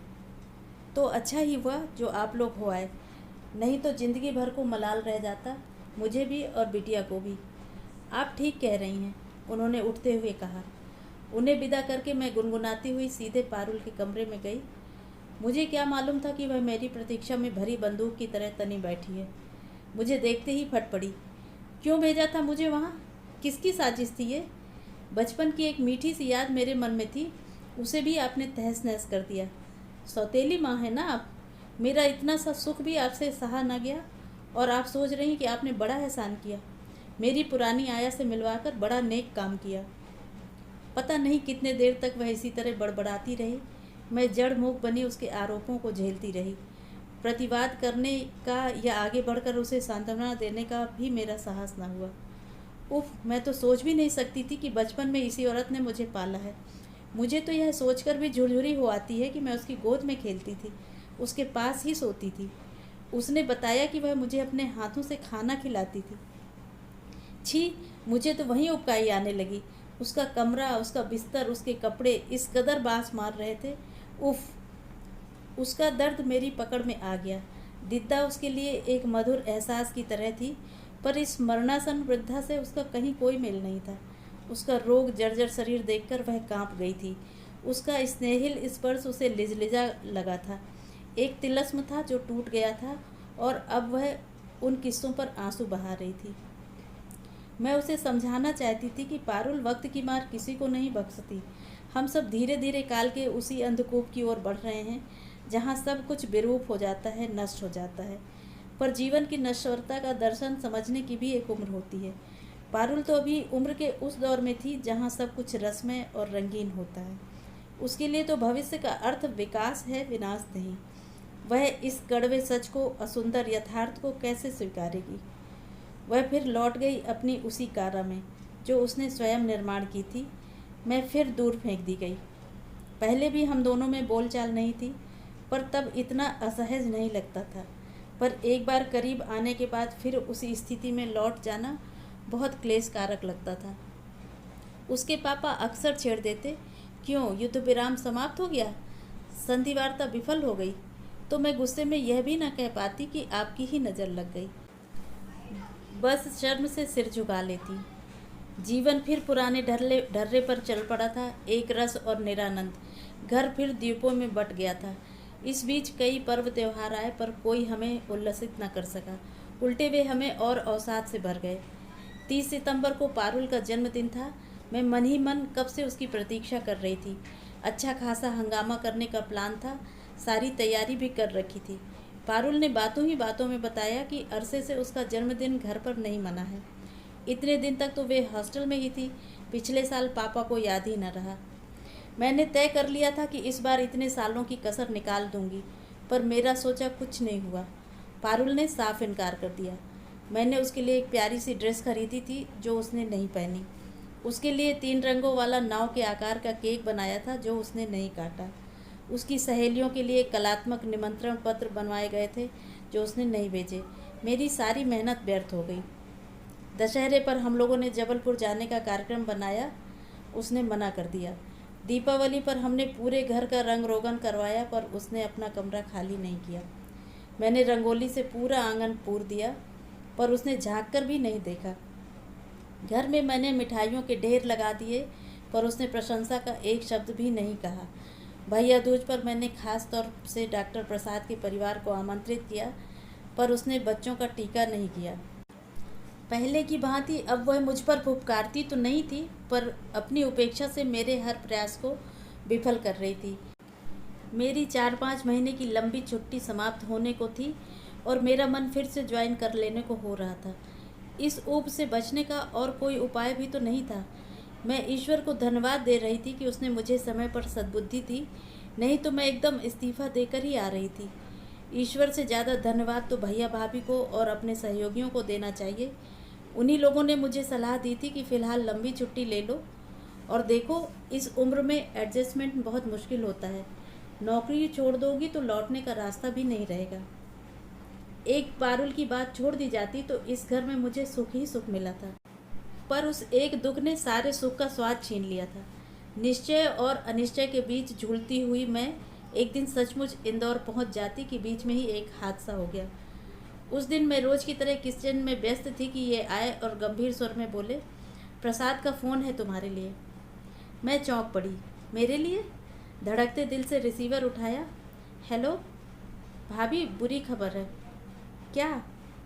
तो अच्छा ही हुआ जो आप लोग हो आए, नहीं तो ज़िंदगी भर को मलाल रह जाता, मुझे भी और बिटिया को भी। आप ठीक कह रही हैं, उन्होंने उठते हुए कहा। उन्हें विदा करके मैं गुनगुनाती हुई सीधे पारुल के कमरे में गई। मुझे क्या मालूम था कि वह मेरी प्रतीक्षा में भरी बंदूक की तरह तनी बैठी है। मुझे देखते ही फट पड़ी। क्यों भेजा था मुझे वहाँ? किसकी साजिश थी ये? बचपन की एक मीठी सी याद मेरे मन में थी, उसे भी आपने तहस नहस कर दिया। सौतेली माँ है ना आप। मेरा इतना सा सुख भी आपसे सहा न गया और आप सोच रही कि आपने बड़ा एहसान किया, मेरी पुरानी आया से मिलवाकर बड़ा नेक काम किया। पता नहीं कितने देर तक वह इसी तरह बड़बड़ाती रही। मैं जड़ मूक बनी उसके आरोपों को झेलती रही। प्रतिवाद करने का या आगे बढ़कर उसे सांत्वना देने का भी मेरा साहस न हुआ। उफ, मैं तो सोच भी नहीं सकती थी कि बचपन में इसी औरत ने मुझे पाला है। मुझे तो यह सोचकर भी झुरझुरी हो आती है कि मैं उसकी गोद में खेलती थी, उसके पास ही सोती थी। उसने बताया कि वह मुझे अपने हाथों से खाना खिलाती थी। छी, मुझे तो वहीं उबकाई आने लगी। उसका कमरा, उसका बिस्तर, उसके कपड़े इस कदर बांस मार रहे थे। उफ, उसका दर्द मेरी पकड़ में आ गया। दिद्दा उसके लिए एक मधुर एहसास की तरह थी, पर इस मरणासन वृद्धा से उसका कहीं कोई मेल नहीं था। उसका रोग जर्जर शरीर देखकर वह कांप गई थी। उसका स्नेहिल स्पर्श उसे लिजलिजा लगा था। एक तिलस्म था जो टूट गया था और अब वह उन किस्सों पर आंसू बहा रही थी। मैं उसे समझाना चाहती थी कि पारुल, वक्त की मार किसी को नहीं बख्शती। हम सब धीरे धीरे काल के उसी अंधकूप की ओर बढ़ रहे हैं जहाँ सब कुछ बेरूप हो जाता है, नष्ट हो जाता है। पर जीवन की नश्वरता का दर्शन समझने की भी एक उम्र होती है। पारुल तो अभी उम्र के उस दौर में थी जहाँ सब कुछ रसमय और रंगीन होता है। उसके लिए तो भविष्य का अर्थ विकास है, विनाश नहीं। वह इस कड़वे सच को, असुंदर यथार्थ को कैसे स्वीकारेगी? वह फिर लौट गई अपनी उसी कारा में जो उसने स्वयं निर्माण की थी। मैं फिर दूर फेंक दी गई। पहले भी हम दोनों में बोलचाल नहीं थी, पर तब इतना असहज नहीं लगता था। पर एक बार करीब आने के बाद फिर उसी स्थिति में लौट जाना बहुत क्लेशकारक लगता था। उसके पापा अक्सर छेड़ देते, क्यों, युद्ध विराम समाप्त हो गया, संधि वार्ता विफल हो गई? तो मैं गुस्से में यह भी न कह पाती कि आपकी ही नज़र लग गई। बस शर्म से सिर झुका लेती। जीवन फिर पुराने ढर्रे पर चल पड़ा था, एक रस और निरानंद। घर फिर द्वीपों में बट गया था। इस बीच कई पर्व त्योहार आए, पर कोई हमें उल्लसित न कर सका। उल्टे वे हमें और अवसाद से भर गए। 30 सितंबर को पारुल का जन्मदिन था। मैं मन ही मन कब से उसकी प्रतीक्षा कर रही थी। अच्छा खासा हंगामा करने का प्लान था, सारी तैयारी भी कर रखी थी। पारुल ने बातों ही बातों में बताया कि अरसे से उसका जन्मदिन घर पर नहीं मना है। इतने दिन तक तो वे हॉस्टल में ही थी। पिछले साल पापा को याद ही न रहा। मैंने तय कर लिया था कि इस बार इतने सालों की कसर निकाल दूंगी, पर मेरा सोचा कुछ नहीं हुआ। पारुल ने साफ इनकार कर दिया। मैंने उसके लिए एक प्यारी सी ड्रेस खरीदी थी जो उसने नहीं पहनी। उसके लिए 3 रंगों वाला नाव के आकार का केक बनाया था जो उसने नहीं काटा। उसकी सहेलियों के लिए कलात्मक निमंत्रण पत्र बनवाए गए थे जो उसने नहीं भेजे। मेरी सारी मेहनत व्यर्थ हो गई। दशहरे पर हम लोगों ने जबलपुर जाने का कार्यक्रम बनाया, उसने मना कर दिया। दीपावली पर हमने पूरे घर का रंग रोगन करवाया, पर उसने अपना कमरा खाली नहीं किया। मैंने रंगोली से पूरा आंगन पूर दिया, पर उसने झाँक कर भी नहीं देखा। घर में मैंने मिठाइयों के ढेर लगा दिए, पर उसने प्रशंसा का एक शब्द भी नहीं कहा। भैया दूज पर मैंने खास तौर से डॉक्टर प्रसाद के परिवार को आमंत्रित किया, पर उसने बच्चों का टीका नहीं किया। पहले की भांति अब वह मुझ पर फुफकारती तो नहीं थी, पर अपनी उपेक्षा से मेरे हर प्रयास को विफल कर रही थी। मेरी 4-5 महीने की लंबी छुट्टी समाप्त होने को थी और मेरा मन फिर से ज्वाइन कर लेने को हो रहा था। इस ऊब से बचने का और कोई उपाय भी तो नहीं था। मैं ईश्वर को धन्यवाद दे रही थी कि उसने मुझे समय पर सद्बुद्धि दी, नहीं तो मैं एकदम इस्तीफा देकर ही आ रही थी। ईश्वर से ज़्यादा धन्यवाद तो भैया भाभी को और अपने सहयोगियों को देना चाहिए। उन्हीं लोगों ने मुझे सलाह दी थी कि फ़िलहाल लंबी छुट्टी ले लो, और देखो इस उम्र में एडजस्टमेंट बहुत मुश्किल होता है। नौकरी छोड़ दोगी तो लौटने का रास्ता भी नहीं रहेगा। एक पारुल की बात छोड़ दी जाती तो इस घर में मुझे सुख ही सुख मिला था, पर उस एक दुख ने सारे सुख का स्वाद छीन लिया था। निश्चय और अनिश्चय के बीच झूलती हुई मैं एक दिन सचमुच इंदौर पहुंच जाती कि बीच में ही एक हादसा हो गया। उस दिन मैं रोज़ की तरह किचन में व्यस्त थी कि ये आए और गंभीर स्वर में बोले, प्रसाद का फ़ोन है तुम्हारे लिए। मैं चौंक पड़ी। मेरे लिए? धड़कते दिल से रिसीवर उठाया। हेलो भाभी, बुरी खबर है। क्या?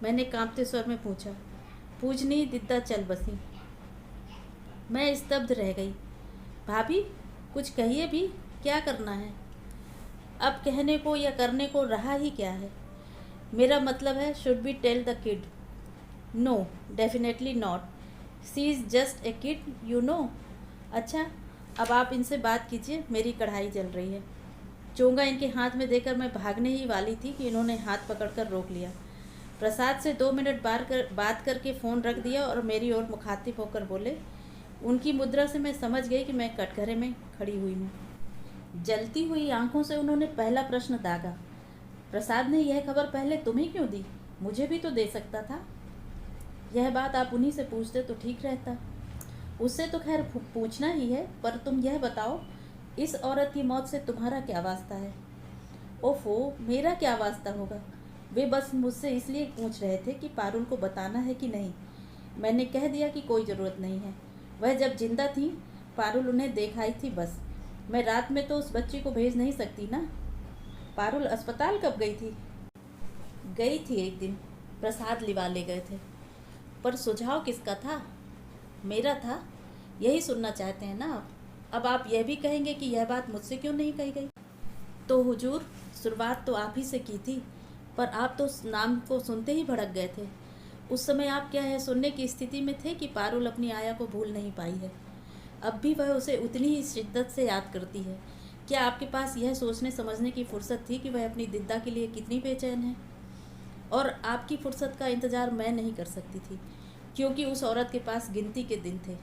मैंने कांपते स्वर में पूछा। पूछ नहीं, दिद्दा चल बसी। मैं स्तब्ध रह गई। भाभी, कुछ कहिए भी, क्या करना है? अब कहने को या करने को रहा ही क्या है? मेरा मतलब है, should be tell the kid? No, definitely not. She is just a kid, you know. अच्छा, अब आप इनसे बात कीजिए, मेरी कढ़ाई जल रही है। चोंगा इनके हाथ में देकर मैं भागने ही वाली थी कि इन्होंने हाथ पकड़कर रोक लिया। प्रसाद से 2 मिनट बात करके फ़ोन रख दिया और मेरी ओर मुखातिब होकर बोले। उनकी मुद्रा से मैं समझ गई कि मैं कटघरे में खड़ी हुई हूँ। जलती हुई आंखों से उन्होंने पहला प्रश्न दागा। प्रसाद ने यह खबर पहले तुम्हें क्यों दी? मुझे भी तो दे सकता था। यह बात आप उन्हीं से पूछते तो ठीक रहता। उससे तो खैर पूछना ही है, पर तुम यह बताओ, इस औरत की मौत से तुम्हारा क्या वास्ता है? ओफो, मेरा क्या वास्ता होगा? वे बस मुझसे इसलिए पूछ रहे थे कि पारुल को बताना है कि नहीं। मैंने कह दिया कि कोई ज़रूरत नहीं है। वह जब जिंदा थी, पारुल उन्हें देखाई थी बस। मैं रात में तो उस बच्ची को भेज नहीं सकती ना। पारुल अस्पताल कब गई थी? गई थी एक दिन, प्रसाद लिवा ले गए थे। पर सुझाव किसका था? मेरा था। यही सुनना चाहते हैं ना आप? अब आप यह भी कहेंगे कि यह बात मुझसे क्यों नहीं कही गई? तो हुजूर, शुरुआत तो आप ही से की थी, पर आप तो उस नाम को सुनते ही भड़क गए थे। उस समय आप क्या है सुनने की स्थिति में थे कि पारुल अपनी आया को भूल नहीं पाई है। अब भी वह उसे उतनी ही शिद्दत से याद करती है। क्या आपके पास यह सोचने समझने की फुर्सत थी कि वह अपनी दिद्दा के लिए कितनी बेचैन है? और आपकी फुर्सत का इंतज़ार मैं नहीं कर सकती थी, क्योंकि उस औरत के पास गिनती के दिन थे।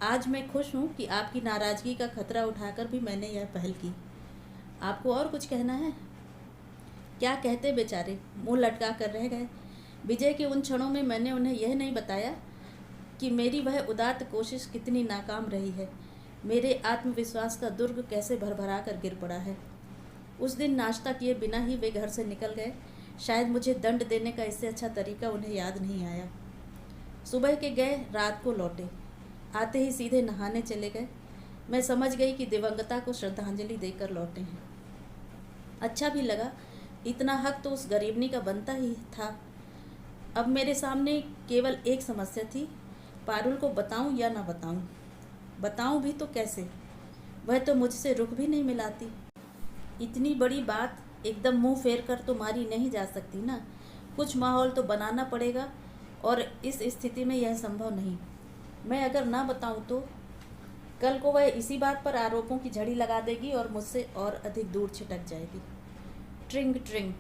आज मैं खुश हूँ कि आपकी नाराज़गी का खतरा उठाकर भी मैंने यह पहल की। आपको और कुछ कहना है? क्या कहते बेचारे, मुंह लटका कर रह गए। विजय के उन क्षणों में मैंने उन्हें यह नहीं बताया कि मेरी वह उदात्त कोशिश कितनी नाकाम रही है। मेरे आत्मविश्वास का दुर्ग कैसे भरभरा कर गिर पड़ा है। उस दिन नाश्ता किए बिना ही वे घर से निकल गए। शायद मुझे दंड देने का इससे अच्छा तरीका उन्हें याद नहीं आया। सुबह के गए, रात को लौटे। आते ही सीधे नहाने चले गए। मैं समझ गई कि दिवंगता को श्रद्धांजलि देकर लौटे हैं। अच्छा भी लगा, इतना हक तो उस गरीबनी का बनता ही था। अब मेरे सामने केवल एक समस्या थी, पारुल को बताऊं या ना बताऊं। बताऊं भी तो कैसे? वह तो मुझसे रुख भी नहीं मिलाती। इतनी बड़ी बात एकदम मुंह फेर कर तो मारी नहीं जा सकती ना। कुछ माहौल तो बनाना पड़ेगा, और इस स्थिति में यह संभव नहीं। मैं अगर ना बताऊं तो कल को वह इसी बात पर आरोपों की झड़ी लगा देगी और मुझसे और अधिक दूर छिटक जाएगी। ट्रिंग ट्रिंग,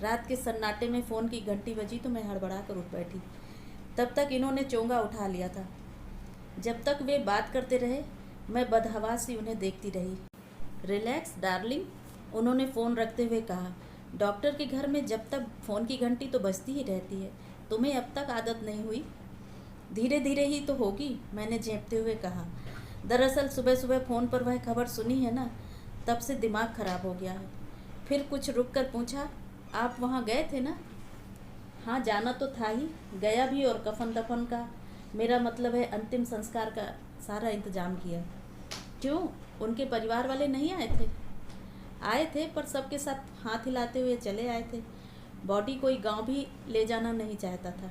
रात के सन्नाटे में फ़ोन की घंटी बजी तो मैं हड़बड़ा कर उठ बैठी। तब तक इन्होंने चोंगा उठा लिया था। जब तक वे बात करते रहे, मैं बदहवास सी उन्हें देखती रही। रिलैक्स डार्लिंग, उन्होंने फ़ोन रखते हुए कहा। डॉक्टर के घर में जब तक फ़ोन की घंटी तो बजती ही रहती है। तुम्हें अब तक आदत नहीं हुई? धीरे धीरे ही तो होगी, मैंने झेंपते हुए कहा। दरअसल सुबह सुबह फ़ोन पर वह खबर सुनी है ना, तब से दिमाग खराब हो गया है। फिर कुछ रुक कर पूछा, आप वहाँ गए थे ना? हाँ, जाना तो था ही, गया भी, और कफन दफन का, मेरा मतलब है अंतिम संस्कार का सारा इंतजाम किया। क्यों, उनके परिवार वाले नहीं आए थे? आए थे, पर सबके साथ हाथ हिलाते हुए चले आए थे। बॉडी कोई गांव भी ले जाना नहीं चाहता था,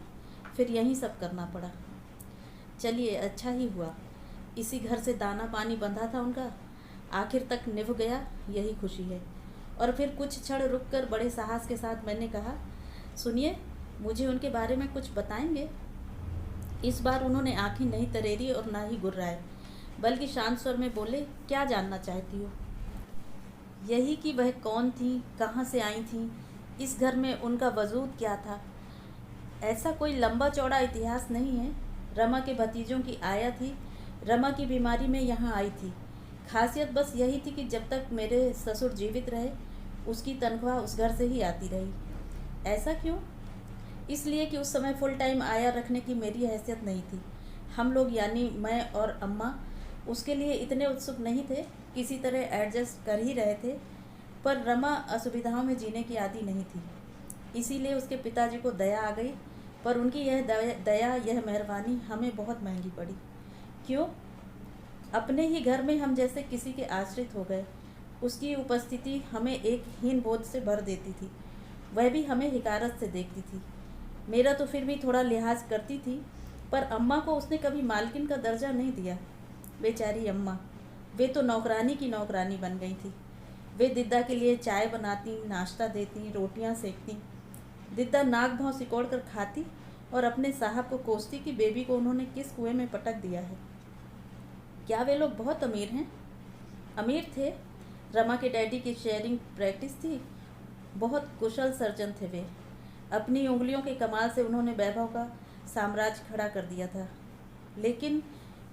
फिर यहीं सब करना पड़ा। चलिए, अच्छा ही हुआ। इसी घर से दाना पानी बंधा था उनका, आखिर तक निभ गया, यही खुशी है। और फिर कुछ क्षण रुककर बड़े साहस के साथ मैंने कहा, सुनिए, मुझे उनके बारे में कुछ बताएंगे? इस बार उन्होंने आंखें नहीं तरेरी और ना ही गुर्राए, बल्कि शांत स्वर में बोले, क्या जानना चाहती हो? यही कि वह कौन थी, कहाँ से आई थी, इस घर में उनका वजूद क्या था। ऐसा कोई लंबा चौड़ा इतिहास नहीं है। रमा के भतीजों की आया थी, रमा की बीमारी में यहाँ आई थी। खासियत बस यही थी कि जब तक मेरे ससुर जीवित रहे, उसकी तनख्वाह उस घर से ही आती रही। ऐसा क्यों? इसलिए कि उस समय फुल टाइम आया रखने की मेरी हैसियत नहीं थी। हम लोग यानी मैं और अम्मा उसके लिए इतने उत्सुक नहीं थे, किसी तरह एडजस्ट कर ही रहे थे। पर रमा असुविधाओं में जीने की आदी नहीं थी, इसीलिए उसके पिताजी को दया आ गई। पर उनकी यह दया, यह मेहरबानी हमें बहुत महंगी पड़ी। क्यों? अपने ही घर में हम जैसे किसी के आश्रित हो गए। उसकी उपस्थिति हमें एक हीन बोझ से भर देती थी, वह भी हमें हिकारत से देखती थी। मेरा तो फिर भी थोड़ा लिहाज करती थी, पर अम्मा को उसने कभी मालकिन का दर्जा नहीं दिया। बेचारी अम्मा, वे तो नौकरानी की नौकरानी बन गई थी। वे दिद्दा के लिए चाय बनाती, नाश्ता देती, रोटियां सेकती। दिद्दा नाक भाव सिकोड़ कर खाती और अपने साहब को कोसती कि बेबी को उन्होंने किस कुएं में पटक दिया है। क्या वे लोग बहुत अमीर हैं? अमीर थे। रमा के डैडी की शेयरिंग प्रैक्टिस थी। बहुत कुशल सर्जन थे वे। अपनी उंगलियों के कमाल से उन्होंने वैभव का साम्राज्य खड़ा कर दिया था। लेकिन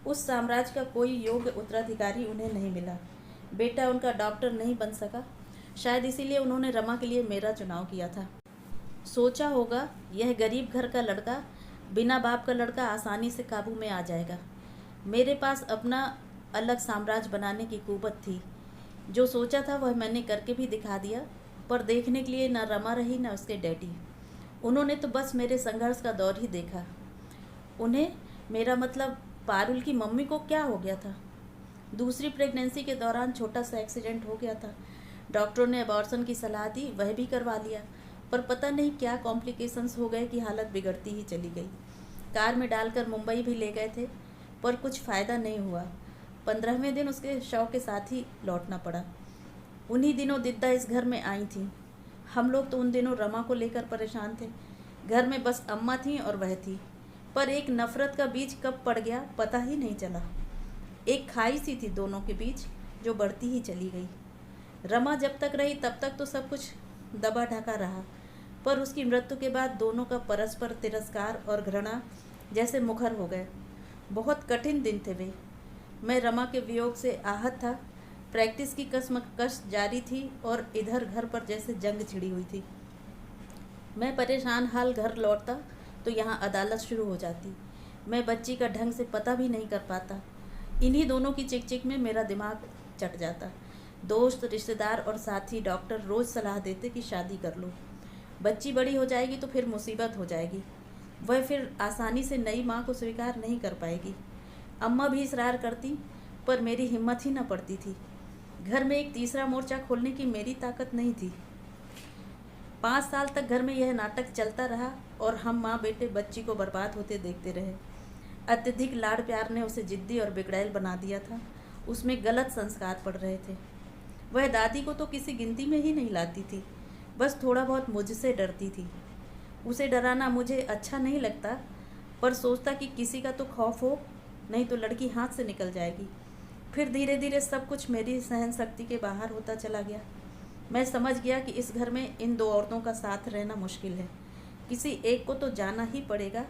उस साम्राज्य का कोई योग्य उत्तराधिकारी उन्हें नहीं मिला। बेटा उनका डॉक्टर नहीं बन सका। शायद इसीलिए उन्होंने रमा के लिए मेरा चुनाव किया था। सोचा होगा यह गरीब घर का लड़का, बिना बाप का लड़का आसानी से काबू में आ जाएगा। मेरे पास अपना अलग साम्राज्य बनाने की कुव्वत थी। जो सोचा था वह मैंने करके भी दिखा दिया। पर देखने के लिए न रमा रही न उसके डैडी। उन्होंने तो बस मेरे संघर्ष का दौर ही देखा। उन्हें, मेरा मतलब पारुल की मम्मी को क्या हो गया था? दूसरी प्रेगनेंसी के दौरान छोटा सा एक्सीडेंट हो गया था। डॉक्टरों ने अबॉर्शन की सलाह दी, वह भी करवा लिया। पर पता नहीं क्या कॉम्प्लिकेशंस हो गए कि हालत बिगड़ती ही चली गई। कार में डालकर मुंबई भी ले गए थे, पर कुछ फ़ायदा नहीं हुआ। 15वें दिन उसके शव के साथ ही लौटना पड़ा। उन्हीं दिनों दिद्दा इस घर में आई थी। हम लोग तो उन दिनों रमा को लेकर परेशान थे। घर में बस अम्मा थी और वह थी। पर एक नफ़रत का बीज कब पड़ गया पता ही नहीं चला। एक खाई सी थी दोनों के बीच, जो बढ़ती ही चली गई। रमा जब तक रही तब तक तो सब कुछ दबा ढका रहा, पर उसकी मृत्यु के बाद दोनों का परस्पर तिरस्कार और घृणा जैसे मुखर हो गए। बहुत कठिन दिन थे वे। मैं रमा के वियोग से आहत था। प्रैक्टिस की कसमकश जारी थी और इधर घर पर जैसे जंग छिड़ी हुई थी। मैं परेशान हाल घर लौटता तो यहाँ अदालत शुरू हो जाती। मैं बच्ची का ढंग से पता भी नहीं कर पाता। इन्हीं दोनों की चिक चिक में मेरा दिमाग चट जाता। दोस्त, रिश्तेदार और साथी, डॉक्टर रोज़ सलाह देते कि शादी कर लो। बच्ची बड़ी हो जाएगी तो फिर मुसीबत हो जाएगी। वह फिर आसानी से नई माँ को स्वीकार नहीं कर पाएगी। अम्मा भी इसरार करती, पर मेरी हिम्मत ही न पड़ती थी। घर में एक तीसरा मोर्चा खोलने की मेरी ताकत नहीं थी। 5 साल तक घर में यह नाटक चलता रहा और हम माँ बेटे बच्ची को बर्बाद होते देखते रहे। अत्यधिक लाड़ प्यार ने उसे जिद्दी और बिगड़ैल बना दिया था। उसमें गलत संस्कार पड़ रहे थे। वह दादी को तो किसी गिनती में ही नहीं लाती थी। बस थोड़ा बहुत मुझसे डरती थी। उसे डराना मुझे अच्छा नहीं लगता, पर सोचता कि किसी का तो खौफ हो, नहीं तो लड़की हाथ से निकल जाएगी। फिर धीरे धीरे सब कुछ मेरी सहन शक्ति के बाहर होता चला गया। मैं समझ गया कि इस घर में इन 2 औरतों का साथ रहना मुश्किल है। किसी एक को तो जाना ही पड़ेगा,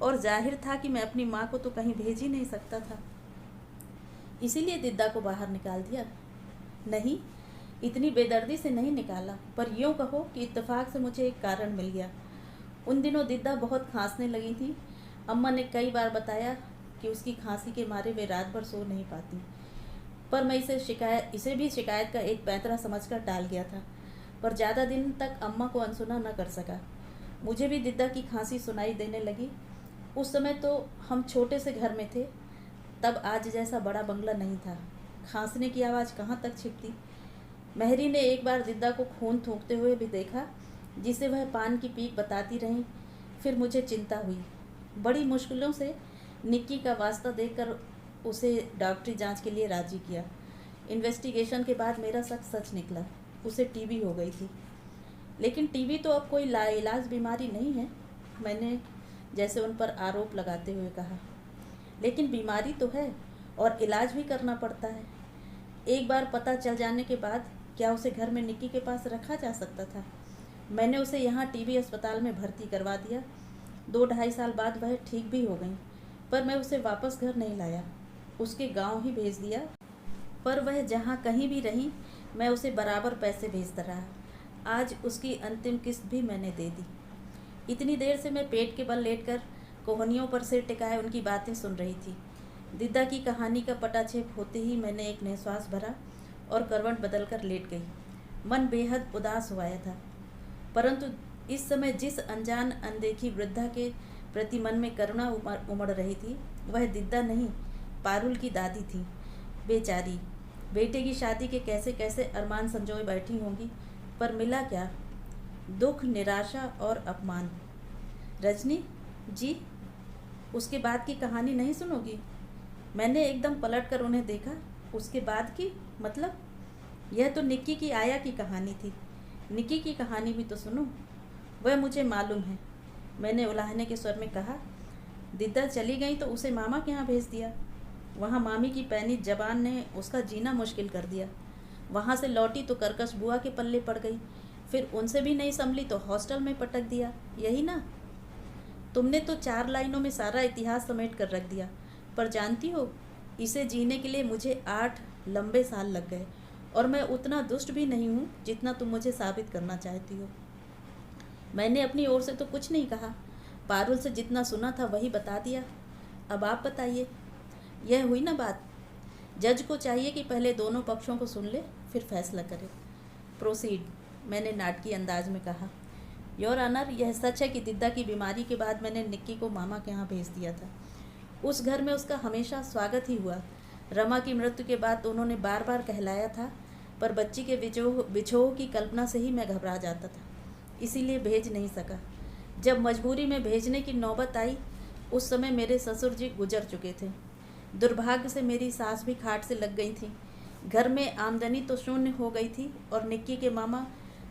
और जाहिर था कि मैं अपनी माँ को तो कहीं भेज ही नहीं सकता था। इसीलिए दिद्दा को बाहर निकाल दिया। नहीं, इतनी बेदर्दी से नहीं निकाला, पर यूँ कहो कि इत्तेफाक से मुझे एक कारण मिल गया। उन दिनों दिद्दा बहुत खांसने लगी थी। अम्मा ने कई बार बताया कि उसकी खांसी के मारे वे रात भर सो नहीं पाती, पर मैं इसे भी शिकायत का एक पैंतरा समझकर टाल गया था। पर ज़्यादा दिन तक अम्मा को अनसुना न कर सका। मुझे भी दिद्दा की खांसी सुनाई देने लगी। उस समय तो हम छोटे से घर में थे, तब आज जैसा बड़ा बंगला नहीं था। खांसने की आवाज़ कहाँ तक छिपती। मेहरी ने एक बार दिद्दा को खून थूकते हुए भी देखा, जिसे वह पान की पीक बताती रही। फिर मुझे चिंता हुई। बड़ी मुश्किलों से निक्की का वास्ता देकर उसे डॉक्टरी जांच के लिए राजी किया। इन्वेस्टिगेशन के बाद मेरा शक सच निकला। उसे टीबी हो गई थी। लेकिन टीबी तो अब कोई लाइलाज बीमारी नहीं है, मैंने जैसे उन पर आरोप लगाते हुए कहा। लेकिन बीमारी तो है और इलाज भी करना पड़ता है। एक बार पता चल जाने के बाद क्या उसे घर में निक्की के पास रखा जा सकता था? मैंने उसे यहाँ टीबी अस्पताल में भर्ती करवा दिया। 2-2.5 साल बाद वह ठीक भी हो गई, पर मैं उसे वापस घर नहीं लाया, उसके गांव ही भेज दिया। पर वह जहाँ कहीं भी रही, मैं उसे बराबर पैसे भेजता रहा। आज उसकी अंतिम किस्त भी मैंने दे दी। इतनी देर से मैं पेट के बल लेटकर कोहनियों पर सिर टिकाए उनकी बातें सुन रही थी। दिद्दा की कहानी का पटाक्षेप होते ही मैंने एक निश्वास भरा और करवट बदलकर लेट गई। मन बेहद उदास हुआ था, परंतु इस समय जिस अनजान अनदेखी वृद्धा के प्रति मन में करुणा उमड़ रही थी, वह दिद्दा नहीं, पारुल की दादी थी। बेचारी बेटे की शादी के कैसे कैसे अरमान संजोए बैठी होंगी, पर मिला क्या? दुख, निराशा और अपमान। रजनी जी, उसके बाद की कहानी नहीं सुनोगी? मैंने एकदम पलट कर उन्हें देखा। उसके बाद की मतलब? यह तो निक्की की आया की कहानी थी। निक्की की कहानी भी तो सुनो। वह मुझे मालूम है, मैंने उलाहने के स्वर में कहा। दिद्दा चली गई तो उसे मामा के यहाँ भेज दिया। वहाँ मामी की पैनी जबान ने उसका जीना मुश्किल कर दिया। वहाँ से लौटी तो करकश बुआ के पल्ले पड़ गई। फिर उनसे भी नहीं संभली तो हॉस्टल में पटक दिया। यही ना? तुमने तो 4 लाइनों में सारा इतिहास समेट कर रख दिया। पर जानती हो, इसे जीने के लिए मुझे 8 लंबे साल लग गए। और मैं उतना दुष्ट भी नहीं हूँ जितना तुम मुझे साबित करना चाहती हो। मैंने अपनी ओर से तो कुछ नहीं कहा। पारुल से जितना सुना था वही बता दिया। अब आप बताइए। यह हुई ना बात। जज को चाहिए कि पहले दोनों पक्षों को सुन ले, फिर फैसला करे। प्रोसीड, मैंने नाटकीय अंदाज में कहा। योर ऑनर, यह सच है कि दिद्दा की बीमारी के बाद मैंने निक्की को मामा के यहाँ भेज दिया था। उस घर में उसका हमेशा स्वागत ही हुआ। रमा की मृत्यु के बाद उन्होंने बार बार कहलाया था, पर बच्ची के बिछोह की कल्पना से ही मैं घबरा जाता था, इसीलिए भेज नहीं सका। जब मजबूरी में भेजने की नौबत आई, उस समय मेरे ससुर जी गुजर चुके थे। दुर्भाग्य से मेरी सास भी खाट से लग गई थी। घर में आमदनी तो शून्य हो गई थी और निक्की के मामा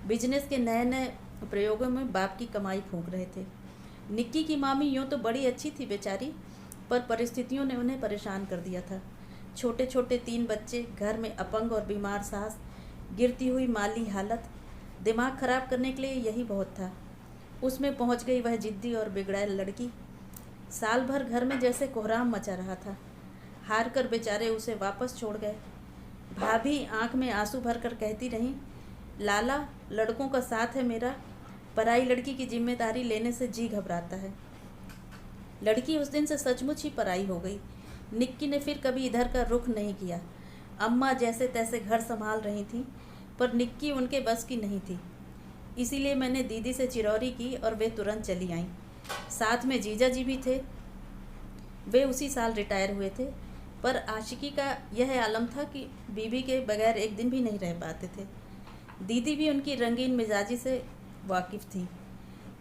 बिजनेस के नए नए प्रयोगों में बाप की कमाई फूंक रहे थे। निक्की की मामी यूँ तो बड़ी अच्छी थी बेचारी, पर परिस्थितियों ने उन्हें परेशान कर दिया था। छोटे छोटे 3 बच्चे, घर में अपंग और बीमार सास, गिरती हुई माली हालत, दिमाग खराब करने के लिए यही बहुत था। उसमें पहुंच गई वह जिद्दी और बिगड़ैल लड़की। साल भर घर में जैसे कोहराम मचा रहा था। हार कर बेचारे उसे वापस छोड़ गए। भाभी आंख में आंसू भर कर कहती रहीं, लाला, लड़कों का साथ है मेरा, पराई लड़की की जिम्मेदारी लेने से जी घबराता है। लड़की उस दिन से सचमुच ही पराई हो गई। निक्की ने फिर कभी इधर का रुख नहीं किया। अम्मा जैसे तैसे घर संभाल रही थी, पर निक्की उनके बस की नहीं थी। इसीलिए मैंने दीदी से चिरौरी की और वे तुरंत चली आईं। साथ में जीजा जी भी थे। वे उसी साल रिटायर हुए थे, पर आशिकी का यह आलम था कि बीबी के बगैर एक दिन भी नहीं रह पाते थे। दीदी भी उनकी रंगीन मिजाजी से वाकिफ़ थी,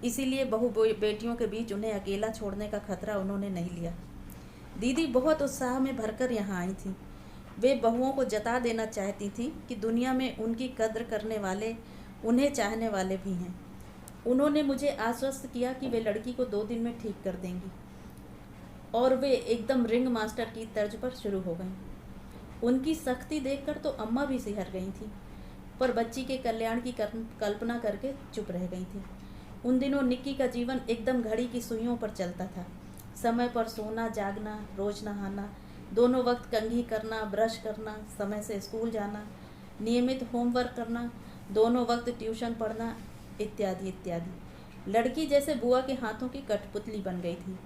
इसीलिए बहू बेटियों के बीच उन्हें अकेला छोड़ने का खतरा उन्होंने नहीं लिया। दीदी बहुत उत्साह में भरकर यहाँ आई थीं। वे बहुओं को जता देना चाहती थीं कि दुनिया में उनकी कद्र करने वाले, उन्हें चाहने वाले भी हैं। उन्होंने मुझे आश्वस्त किया कि वे लड़की को 2 दिन में ठीक कर देंगी, और वे एकदम रिंग मास्टर की तर्ज पर शुरू हो गईं। उनकी सख्ती देखकर तो अम्मा भी सिहर गई थी, पर बच्ची के कल्याण की कल्पना करके चुप रह गई थी। उन दिनों निक्की का जीवन एकदम घड़ी की सुइयों पर चलता था। समय पर सोना, जागना, रोज नहाना, दोनों वक्त कंघी करना, ब्रश करना, समय से स्कूल जाना, नियमित होमवर्क करना, दोनों वक्त ट्यूशन पढ़ना, इत्यादि इत्यादि। लड़की जैसे बुआ के हाथों की कठपुतली बन गई थी।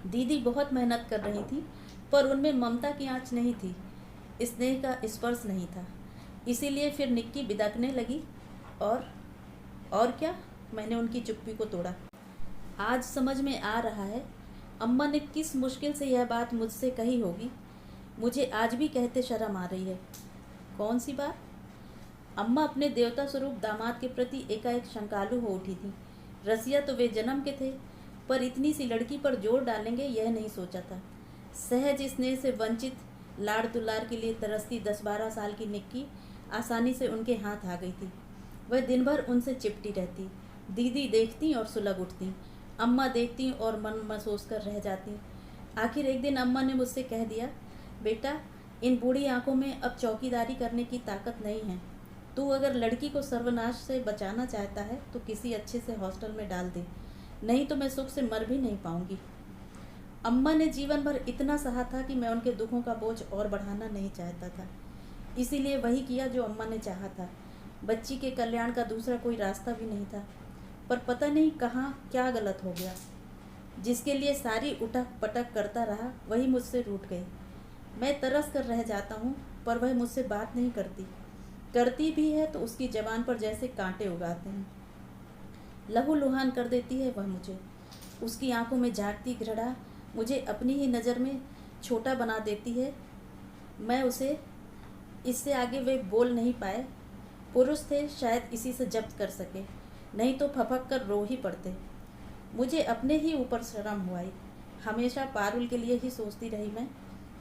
दीदी बहुत मेहनत कर रही थी, पर उनमें ममता की आँच नहीं थी, स्नेह का स्पर्श नहीं था। इसीलिए फिर निक्की बिदकने लगी। और क्या? मैंने उनकी चुप्पी को तोड़ा। आज समझ में आ रहा है, अम्मा ने किस मुश्किल से यह बात मुझसे कही होगी। मुझे आज भी कहते शर्म आ रही है। कौन सी बात? अम्मा अपने देवता स्वरूप दामाद के प्रति एकाएक शंकालु हो उठी थी। रसिया तो वे जन्म के थे, पर इतनी सी लड़की पर जोर डालेंगे यह नहीं सोचा था। सहज स्नेह से वंचित, लाड़ दुलार के लिए तरसती 10-12 साल की निक्की आसानी से उनके हाथ आ गई थी। वह दिन भर उनसे चिपटी रहती। दीदी देखती और सुलग उठती, अम्मा देखती और मन महसूस कर रह जाती। आखिर एक दिन अम्मा ने मुझसे कह दिया, बेटा, इन बूढ़ी आंखों में अब चौकीदारी करने की ताकत नहीं है। तू अगर लड़की को सर्वनाश से बचाना चाहता है तो किसी अच्छे से हॉस्टल में डाल दे, नहीं तो मैं सुख से मर भी नहीं पाऊंगी। अम्मा ने जीवन भर इतना सहा था कि मैं उनके दुखों का बोझ और बढ़ाना नहीं चाहता था। इसीलिए वही किया जो अम्मा ने चाहा था। बच्ची के कल्याण का दूसरा कोई रास्ता भी नहीं था, पर पता नहीं कहाँ क्या गलत हो गया। जिसके लिए सारी उठक पटक करता रहा, वही मुझसे रूठ गई। मैं तरस कर रह जाता हूँ, पर वह मुझसे बात नहीं करती। करती भी है तो उसकी जबान पर जैसे कांटे उगाते हैं। लहू लुहान कर देती है वह मुझे। उसकी आंखों में झांकती घृणा मुझे अपनी ही नज़र में छोटा बना देती है। मैं उसे, इससे आगे वे बोल नहीं पाए। पुरुष थे, शायद इसी से जब्त कर सके, नहीं तो फपक कर रो ही पड़ते। मुझे अपने ही ऊपर शर्म हुई। हमेशा पारुल के लिए ही सोचती रही मैं।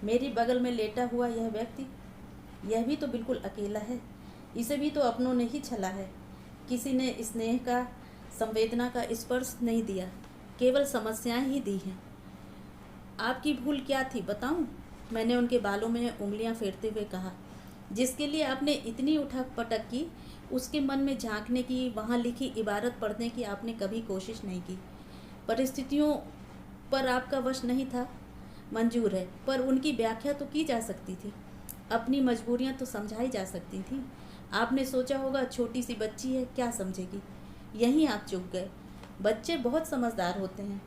मेरी बगल में लेटा हुआ यह व्यक्ति, यह भी तो बिल्कुल अकेला है। इसे भी तो अपनों ने ही छला है। किसी ने स्नेह का, संवेदना का स्पर्श नहीं दिया, केवल समस्याएं ही दी हैं। आपकी भूल क्या थी बताऊं? मैंने उनके बालों में उंगलियां फेरते हुए कहा। जिसके लिए आपने इतनी उठक पटक की, उसके मन में झांकने की, वहाँ लिखी इबारत पढ़ने की आपने कभी कोशिश नहीं की। परिस्थितियों पर आपका वश नहीं था, मंजूर है, पर उनकी व्याख्या तो की जा सकती थी। अपनी मजबूरियां तो समझाई जा सकती थी। आपने सोचा होगा छोटी सी बच्ची है, क्या समझेगी। यहीं आप चुप गए। बच्चे बहुत समझदार होते हैं।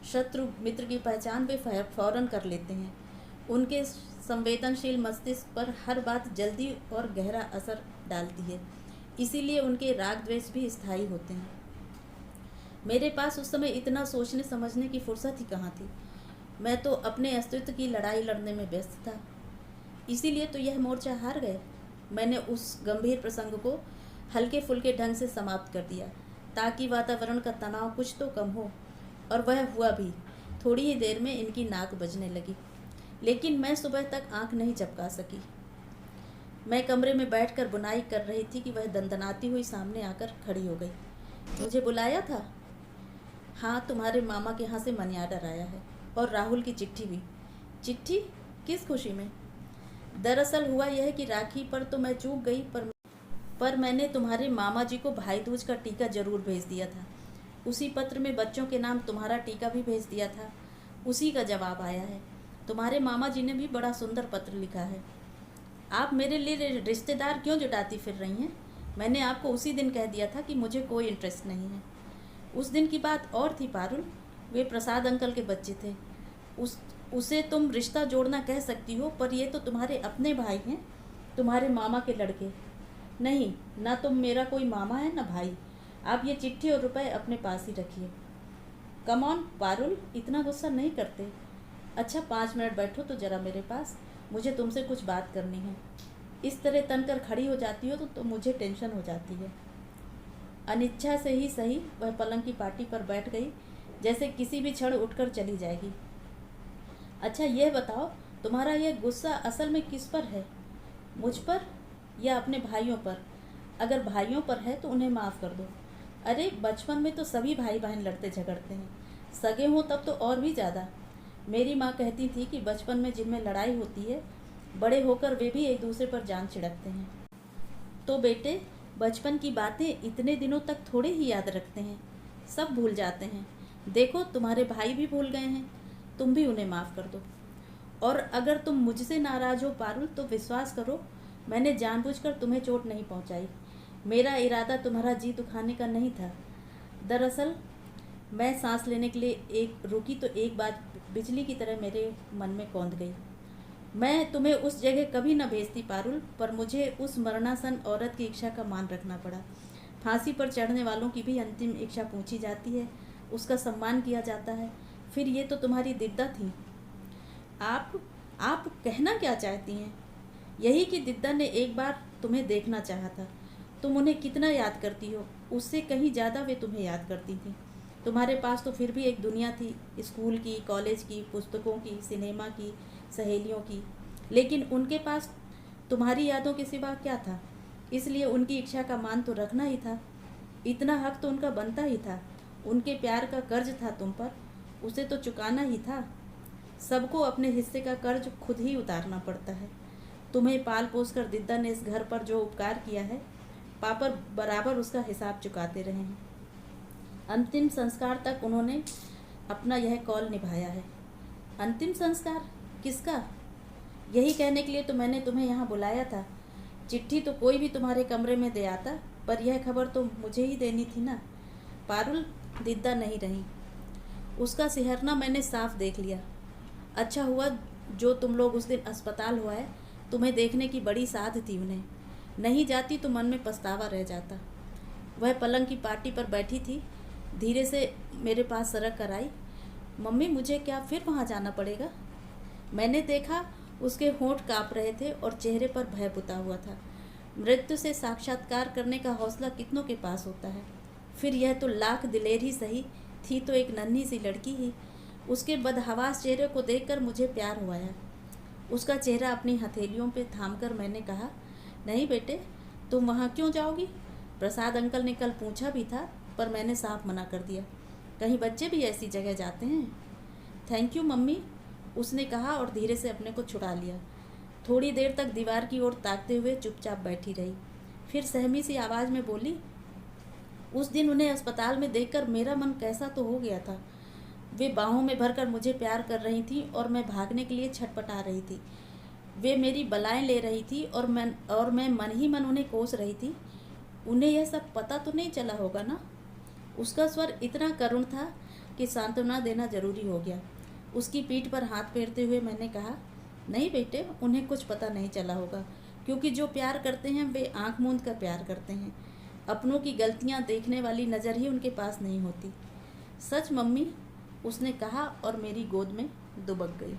शत्रु मित्र की पहचान वे फौरन कर लेते हैं। उनके संवेदनशील मस्तिष्क पर हर बात जल्दी और गहरा असर डालती है। इसीलिए उनके राग द्वेष भी स्थायी होते हैं। मेरे पास उस समय इतना सोचने समझने की फुर्सत ही कहाँ थी। मैं तो अपने अस्तित्व की लड़ाई लड़ने में व्यस्त था। इसीलिए तो यह मोर्चा हार गए। मैंने उस गंभीर प्रसंग को हल्के फुल्के ढंग से समाप्त कर दिया, ताकि वातावरण का तनाव कुछ तो कम हो। और वह हुआ भी। थोड़ी ही देर में इनकी नाक बजने लगी, लेकिन मैं सुबह तक आंख नहीं झपका सकी। मैं कमरे में बैठकर बुनाई कर रही थी कि वह दंदनाती हुई सामने आकर खड़ी हो गई। मुझे बुलाया था? हाँ, तुम्हारे मामा के यहाँ से मनी ऑर्डर आया है, और राहुल की चिट्ठी भी। चिट्ठी? किस खुशी में? दरअसल हुआ यह कि राखी पर तो मैं चूक गई, पर मैंने तुम्हारे मामा जी को भाई दूज का टीका जरूर भेज दिया था। उसी पत्र में बच्चों के नाम तुम्हारा टीका भी भेज दिया था। उसी का जवाब आया है। तुम्हारे मामा जी ने भी बड़ा सुंदर पत्र लिखा है। आप मेरे लिए रिश्तेदार क्यों जुटाती फिर रही हैं? मैंने आपको उसी दिन कह दिया था कि मुझे कोई इंटरेस्ट नहीं है। उस दिन की बात और थी पारुल। वे प्रसाद अंकल के बच्चे थे। उसे तुम रिश्ता जोड़ना कह सकती हो, पर ये तो तुम्हारे अपने भाई हैं, तुम्हारे मामा के लड़के। नहीं, ना तुम मेरा कोई मामा है ना भाई। आप ये चिट्ठी और रुपए अपने पास ही रखिए। कम ऑन पारुल, इतना गुस्सा नहीं करते। अच्छा 5 मिनट बैठो तो ज़रा मेरे पास, मुझे तुमसे कुछ बात करनी है। इस तरह तनकर खड़ी हो जाती हो तो मुझे टेंशन हो जाती है। अनिच्छा से ही सही, वह पलंग की पाटी पर बैठ गई, जैसे किसी भी क्षण उठकर चली जाएगी। अच्छा ये बताओ, तुम्हारा यह गुस्सा असल में किस पर है? मुझ पर या अपने भाइयों पर? अगर भाइयों पर है तो उन्हें माफ़ कर दो। अरे बचपन में तो सभी भाई बहन लड़ते झगड़ते हैं, सगे हों तब तो और भी ज़्यादा। मेरी माँ कहती थी कि बचपन में जिनमें लड़ाई होती है, बड़े होकर वे भी एक दूसरे पर जान छिड़कते हैं। तो बेटे, बचपन की बातें इतने दिनों तक थोड़े ही याद रखते हैं, सब भूल जाते हैं। देखो तुम्हारे भाई भी भूल गए हैं, तुम भी उन्हें माफ़ कर दो। और अगर तुम मुझसे नाराज़ हो पारुल, तो विश्वास करो, मैंने जानबूझकर तुम्हें चोट नहीं पहुंचाई। मेरा इरादा तुम्हारा जी दुखाने का नहीं था। दरअसल मैं सांस लेने के लिए एक रुकी तो एक बात बिजली की तरह मेरे मन में कौंध गई। मैं तुम्हें उस जगह कभी न भेजती पारुल, पर मुझे उस मरणासन औरत की इच्छा का मान रखना पड़ा। फांसी पर चढ़ने वालों की भी अंतिम इच्छा पूछी जाती है, उसका सम्मान किया जाता है। फिर ये तो तुम्हारी दिद्दा थी। आप कहना क्या चाहती हैं? यही कि दिद्दा ने एक बार तुम्हें देखना चाहा था। तुम उन्हें कितना याद करती हो, उससे कहीं ज़्यादा वे तुम्हें याद करती थी। तुम्हारे पास तो फिर भी एक दुनिया थी, स्कूल की, कॉलेज की, पुस्तकों की, सिनेमा की, सहेलियों की। लेकिन उनके पास तुम्हारी यादों के सिवा क्या था? इसलिए उनकी इच्छा का मान तो रखना ही था। इतना हक तो उनका बनता ही था। उनके प्यार का कर्ज था तुम पर, उसे तो चुकाना ही था। सबको अपने हिस्से का कर्ज खुद ही उतारना पड़ता है। तुम्हें पाल पोस कर दिद्दा ने इस घर पर जो उपकार किया है, पापा बराबर उसका हिसाब चुकाते रहे हैं। अंतिम संस्कार तक उन्होंने अपना यह कौल निभाया है। अंतिम संस्कार? किसका? यही कहने के लिए तो मैंने तुम्हें यहाँ बुलाया था। चिट्ठी तो कोई भी तुम्हारे कमरे में दे आता, पर यह खबर तो मुझे ही देनी थी ना। पारुल, दिद्दा नहीं रही। उसका सिहरना मैंने साफ देख लिया। अच्छा हुआ जो तुम लोग उस दिन अस्पताल हुआ है, तुम्हें देखने की बड़ी साध थी उन्हें। नहीं जाती तो मन में पछतावा रह जाता। वह पलंग की पाटी पर बैठी थी, धीरे से मेरे पास सरक कर आई। मम्मी, मुझे क्या फिर वहाँ जाना पड़ेगा? मैंने देखा उसके होंठ काँप रहे थे और चेहरे पर भय पुता हुआ था। मृत्यु से साक्षात्कार करने का हौसला कितनों के पास होता है। फिर यह तो लाख दिलेर ही सही थी, तो एक नन्ही सी लड़की ही। उसके बदहवास चेहरे को देखकर मुझे प्यार हो आया। उसका चेहरा अपनी हथेलियों पे थामकर मैंने कहा, नहीं बेटे, तुम वहाँ क्यों जाओगी? प्रसाद अंकल ने कल पूछा भी था, पर मैंने साफ मना कर दिया। कहीं बच्चे भी ऐसी जगह जाते हैं? थैंक यू मम्मी, उसने कहा और धीरे से अपने को छुड़ा लिया। थोड़ी देर तक दीवार की ओर ताकते हुए चुपचाप बैठी रही। फिर सहमी सी आवाज़ में बोली, उस दिन उन्हें अस्पताल में देखकर मेरा मन कैसा तो हो गया था। वे बाहों में भरकर मुझे प्यार कर रही थी और मैं भागने के लिए छटपटा रही थी। वे मेरी बलाएं ले रही थी और मैं मन ही मन उन्हें कोस रही थी। उन्हें यह सब पता तो नहीं चला होगा ना? उसका स्वर इतना करुण था कि सांत्वना देना जरूरी हो गया। उसकी पीठ पर हाथ फेरते हुए मैंने कहा, नहीं बेटे, उन्हें कुछ पता नहीं चला होगा, क्योंकि जो प्यार करते हैं वे आंख मूंद कर प्यार करते हैं। अपनों की गलतियां देखने वाली नज़र ही उनके पास नहीं होती। सच मम्मी, उसने कहा और मेरी गोद में दुबक गई।